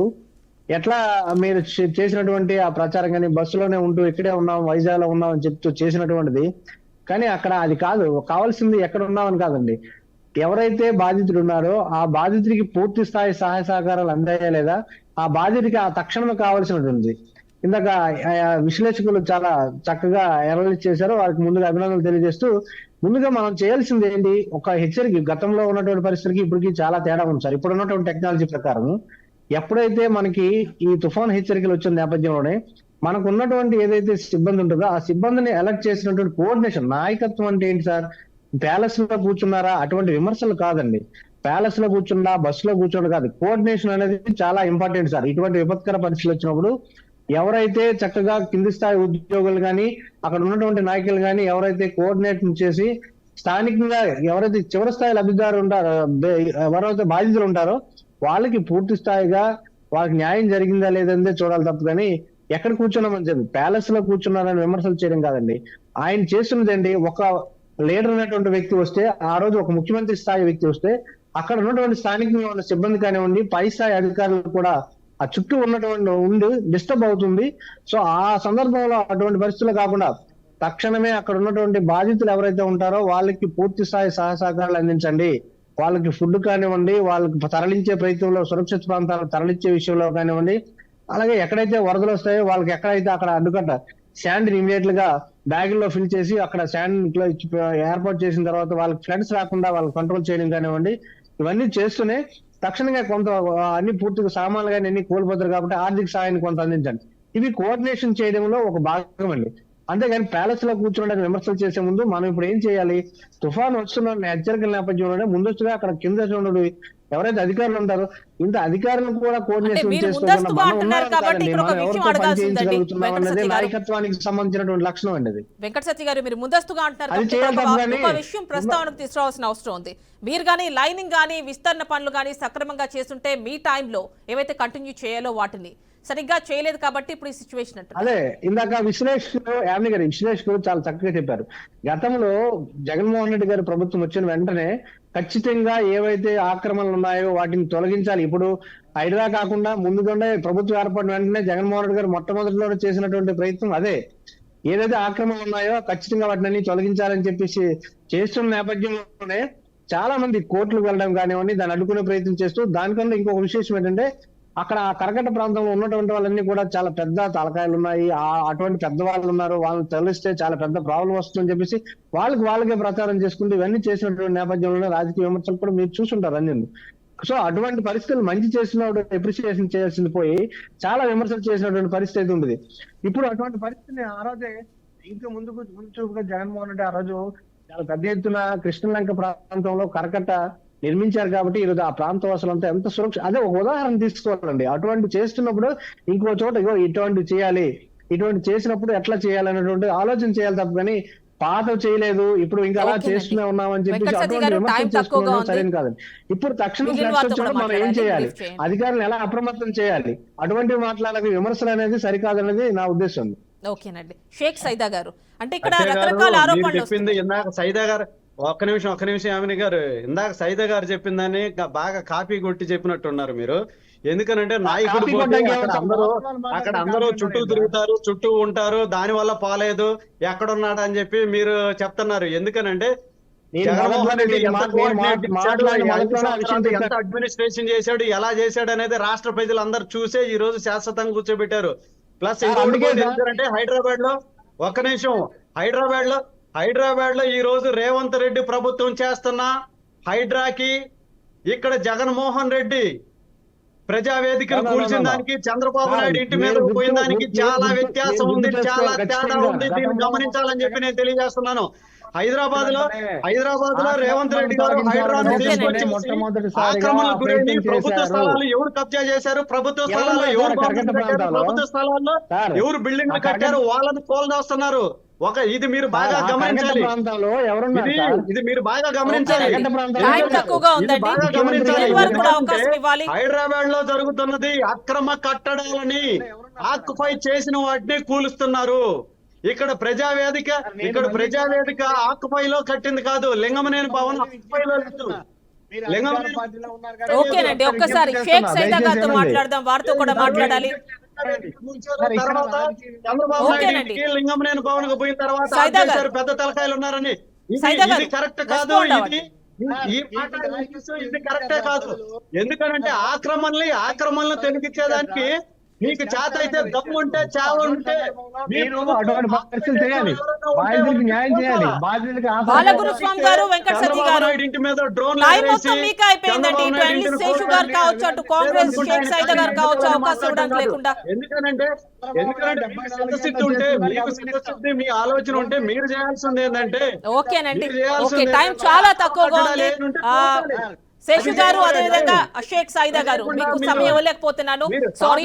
ఎట్లా మీరు చేసినటువంటి ఆ ప్రచారం కానీ, బస్సులోనే ఉంటూ ఇక్కడే ఉన్నాం, వైజాగ్ లో ఉన్నాం అని చెప్తూ చేసినటువంటిది. కానీ అక్కడ అది కాదు, కావాల్సింది ఎక్కడ ఉన్నామని కాదండి, ఎవరైతే బాధితుడు ఉన్నారో ఆ బాధితుడికి పూర్తి స్థాయి సహాయ సహకారాలు అందాయా లేదా, ఆ బాధితుడికి ఆ తక్షణమే కావాల్సినటువంటి. ఇందాక విశ్లేషకులు చాలా చక్కగా అనలైజ్ చేశారు, వారికి ముందుగా అభినందనలు తెలియజేస్తూ, ముందుగా మనం చేయాల్సింది ఏంటి, ఒక హెచ్చరిక. గతంలో ఉన్నటువంటి పరిస్థితికి ఇప్పటికి చాలా తేడా ఉంది సార్. ఇప్పుడు ఉన్నటువంటి టెక్నాలజీ ప్రకారం ఎప్పుడైతే మనకి ఈ తుఫాన్ హెచ్చరికలు వచ్చిన నేపథ్యంలోనే మనకు ఉన్నటువంటి ఏదైతే సిబ్బంది ఉంటుందో ఆ సిబ్బందిని అలర్ట్ చేసినటువంటి కోఆర్డినేషన్, నాయకత్వం అంటే ఏంటి సార్, ప్యాలెస్ లో కూర్చున్నారా అటువంటి విమర్శలు కాదండి. ప్యాలెస్ లో కూర్చున్నా, బస్సులో కూర్చోండి కాదు, కోఆర్డినేషన్ అనేది చాలా ఇంపార్టెంట్ సార్. ఇటువంటి విపత్కర పరిస్థితులు వచ్చినప్పుడు ఎవరైతే చక్కగా కింది స్థాయి ఉద్యోగులు కానీ, అక్కడ ఉన్నటువంటి నాయకులు కానీ ఎవరైతే కోఆర్డినేట్ చేసి స్థానికంగా ఎవరైతే చివరి స్థాయి లబ్ధిదారు ఉంటారో, ఎవరైతే బాధితులు ఉంటారో వాళ్ళకి పూర్తి స్థాయిగా వాళ్ళకి న్యాయం జరిగిందా లేదంటే చూడాలి తప్ప, కానీ ఎక్కడ కూర్చున్నామని చెప్పి ప్యాలెస్ లో కూర్చున్నారని విమర్శలు చేయడం కాదండి. ఆయన చేస్తున్నది ఏంటి, ఒక లీడర్ అనేటువంటి వ్యక్తి వస్తే, ఆ రోజు ఒక ముఖ్యమంత్రి స్థాయి వ్యక్తి వస్తే అక్కడ ఉన్నటువంటి స్థానికంగా ఉన్న సిబ్బంది కానివ్వండి, పై స్థాయి అధికారులు కూడా ఆ చుట్టూ ఉన్నటువంటి ఉండి డిస్టర్బ్ అవుతుంది. సో ఆ సందర్భంలో అటువంటి పరిస్థితులు కాకుండా తక్షణమే అక్కడ ఉన్నటువంటి బాధితులు ఎవరైతే ఉంటారో వాళ్ళకి పూర్తి స్థాయి సహాయ సహకారాలు అందించండి. వాళ్ళకి ఫుడ్ కానివ్వండి, వాళ్ళకి తరలించే ప్రయత్నంలో సురక్షిత ప్రాంతాలకు తరలించే విషయంలో కానివ్వండి, అలాగే ఎక్కడైతే వరదలు వస్తాయో వాళ్ళకి ఎక్కడైతే అక్కడ అడ్డుకట్ట శాండ్ ఇమీడియట్ గా బ్యాగుల్లో ఫిల్ చేసి అక్కడ శాండ్ ఏర్పాటు చేసిన తర్వాత వాళ్ళకి ఫ్లడ్స్ రాకుండా వాళ్ళకి కంట్రోల్ చేయడం కానివ్వండి, ఇవన్నీ చేస్తూనే తక్షణంగా కొంత అన్ని పూర్తిగా సామాన్లు కానీ అన్ని కోల్పోతారు కాబట్టి ఆర్థిక సహాయాన్ని కొంత అందించండి. ఇవి కోఆర్డినేషన్ చేయడంలో ఒక భాగం అండి. అంతేగాని ప్యాలెస్ లో కూర్చోడానికి విమర్శలు చేసే ముందు మనం ఇప్పుడు ఏం చేయాలి? తుఫాను వస్తున్న హెచ్చరికల నేపథ్యంలోనే ముందస్తుగా అక్కడ కింద చూడండి ఎవరైతే అధికారులు ఉంటారో ఇంత అధికారులను కూడా అంటే కోఆర్డినేషన్ మీరు చేసుకోకుండా ముందస్తుగా మనం అంటున్నారు ఉన్నాం కాబట్టి కాదండి, ఇక్కడ ఒక మనం విషయం ఎవరితో పని అడగాల్సిందండి చేయించగలుగుతున్నాం వెంకట అన్నది సత్య గారు. నాయకత్వానికి సంబంధించినటువంటి లక్షణం అండి అది. వెంకట సత్య గారు మీరు ముందస్తుగా అంటున్నారు అది కాబట్టి ఇక్కడ చేయాలి తప్ప ఒక విషయం ప్రస్తావనకు తీసుకురావాల్సిన అవసరం ఉంది. మీరు కానీ లైనింగ్ కానీ విస్తరణ పనులు కానీ సక్రమంగా చేస్తుంటే మీ టైంలో ఏవైతే కంటిన్యూ చేయాలో వాటిని సరిగ్గా చేయలేదు కాబట్టి ఇప్పుడు ఈ సిచ్యువేషన్ అంటే అదే ఇందాక విశ్లేషకులు యామిని గారి విశ్లేషకులు చాలా చక్కగా చెప్పారు. గతంలో జగన్మోహన్ రెడ్డి గారి ప్రభుత్వం వచ్చిన వెంటనే ఖచ్చితంగా ఏవైతే ఆక్రమణలు ఉన్నాయో వాటిని తొలగించాలి. ఇప్పుడు హైడ్రా కాకుండా ముందుగానే ప్రభుత్వం ఏర్పడిన వెంటనే జగన్మోహన్ రెడ్డి గారు మొట్టమొదటిలో చేసినటువంటి ప్రయత్నం అదే. ఏదైతే ఆక్రమణలు ఉన్నాయో ఖచ్చితంగా వాటిని అన్ని తొలగించాలని చెప్పేసి చేస్తున్న నేపథ్యంలోనే చాలా మంది కోర్టులకు వెళ్ళడం కానివ్వండి, దాన్ని అడ్డుకునే ప్రయత్నం చేస్తూ, దానికన్నా ఇంకొక విశేషం ఏంటంటే అక్కడ ఆ కరకట్ట ప్రాంతంలో ఉన్నటువంటి వాళ్ళన్నీ కూడా చాలా పెద్ద తలకాయలు ఉన్నాయి, అటువంటి పెద్దవాళ్ళు ఉన్నారు, వాళ్ళని తెలిస్తే చాలా పెద్ద ప్రాబ్లం వస్తుందని చెప్పేసి వాళ్ళకే ప్రచారం చేసుకుంటూ ఇవన్నీ చేసినటువంటి నేపథ్యంలోనే రాజకీయ విమర్శలు కూడా మీరు చూసుంటారు అన్ని. సో అటువంటి పరిస్థితులు మంచి చేసినప్పుడు అప్రిసియేషన్ చేయాల్సింది పోయి చాలా విమర్శలు చేసినటువంటి పరిస్థితి ఉంటుంది. ఇప్పుడు అటువంటి పరిస్థితిని ఆ రోజే ఇంకా ముందు చూపుగా జగన్మోహన్ రెడ్డి ఆ రోజు చాలా పెద్ద ఎత్తున కృష్ణలంక ప్రాంతంలో కరకట్ట నిర్మించారు కాబట్టి ఈరోజు ఆ ప్రాంత వాసులంతా ఎంత సురక్ష. అదే ఒక ఉదాహరణ తీసుకోవాలండి. అటువంటి చేస్తున్నప్పుడు ఇంకో చోట ఇటువంటి చేయాలి, ఇటువంటి చేసినప్పుడు ఎట్లా చేయాలనేటువంటి ఆలోచన చేయాలి తప్ప కానీ పాత చేయలేదు ఇప్పుడు ఇంకా అలా చేస్తూనే ఉన్నామని చెప్పేసి అటువంటి విమర్శలు చేసుకోవడం సరైన కాదండి. ఇప్పుడు తక్షణం మనం ఏం చేయాలి? అధికారులను ఎలా అప్రమత్తం చేయాలి? అటువంటి మాట్లాడే విమర్శలు అనేది సరికాదనేది నా ఉద్దేశం. ఓకేనండి. షేక్ సైదా గారు అంటే ఇక్కడ రకరకాల ఆరోపణలు చెప్పింది ఇందాక సైదా గారు ఒక్క నిమిషం యామిని గారు, ఇందాక సైదా గారు చెప్పిందని బాగా కాపీ కొట్టి చెప్పినట్టున్నారు మీరు. ఎందుకనంటే నాయకుడు పోతే అక్కడ అందరూ చుట్టూ తిరుగుతారు, చుట్టూ ఉంటారు, దాని వల్ల పోలేదు ఎక్కడున్నాడు అని చెప్పి మీరు చెప్తున్నారు. ఎందుకనంటే జగన్మోహన్ రెడ్డి ఎంత అడ్మినిస్ట్రేషన్ చేశాడు, ఎలా చేశాడు అనేది రాష్ట్ర ప్రజలందరూ చూసే ఈ రోజు శాశ్వతంగా కూర్చోబెట్టారు. ప్లస్ ఎందుకంటే హైదరాబాద్ లో ఒక్క నిమిషం హైదరాబాద్ లో ఈ రోజు రేవంత్ రెడ్డి ప్రభుత్వం చేస్తున్న హైడ్రాకి ఇక్కడ జగన్మోహన్ రెడ్డి ప్రజావేదికను కూల్చిన దానికి చంద్రబాబు నాయుడు ఇంటి మీద పోయిన దానికి చాలా వ్యత్యాసం ఉంది, చాలా తేడా ఉంది. దీన్ని గమనించాలని చెప్పి నేను తెలియజేస్తున్నాను. హైదరాబాద్ లో రేవంత్ రెడ్డి గారు హైడ్రాను తీసుకొచ్చి ఆక్రమణకు గురైంది. ప్రభుత్వ స్థలాలు ఎవరు కబ్జా చేశారు, ప్రభుత్వ స్థలాల్లో ఎవరు ప్రభుత్వ స్థలాల్లో ఎవరు బిల్డింగ్లు కట్టారు వాళ్ళని కోల్దోస్తున్నారు. ఇది మీరు బాగా గమనించాలి. ఇది మీరు బాగా గమనించాలి. హైదరాబాద్ లో జరుగుతున్నది అక్రమ కట్టడాలని ఆక్యుపై చేసిన వాటిని కూలుస్తున్నారు. ఇక్కడ ప్రజావేదిక ఆక్యుపైలో కట్టింది కాదు, లింగమనేని భవన్ ఆక్యుపైలో లేదు. ఓకేనండి, ఒక్కసారి షేక్ సైదా గారితో మాట్లాడదాం, వారితో కూడా మాట్లాడాలి. తర్వాత చంద్రబాబు నాయుడు లింగమనేని భవన్ కు పోయిన తర్వాత పెద్ద తలకాయలు ఉన్నారని ఇది కరెక్ట్ కాదు. ఇది కరెక్టే కాదు. ఎందుకంటే ఆక్రమణలు తొలగించేదానికి మీకు చేత అయితే దమ్ము ఉంటే చావ ఉంటే బాలగురుస్వామి గారు, వెంకట సతీ గారు ఇంటి మీద డ్రోన్ మీకు అయిపోయిందండి. ఇటు శేషు గారు కావచ్చు, అటు కాంగ్రెస్ షేక్ సైదా గారు కావచ్చు, అవకాశం ఇవ్వడానికి లేకుండా. ఎందుకంటే సిద్ధశుద్ధి ఉంటే మీకు సిద్ధశుద్ధి మీ ఆలోచన ఉంటే మీరు చేయాల్సింది ఏంటంటే ఓకేనండి. ఓకే, టైం చాలా తక్కువగా ఉంది. శేషు గారు అదేవిధంగా షేక్ సైదా గారు మీకు సమయం ఇవ్వలేకపోతున్నాను, సారీ.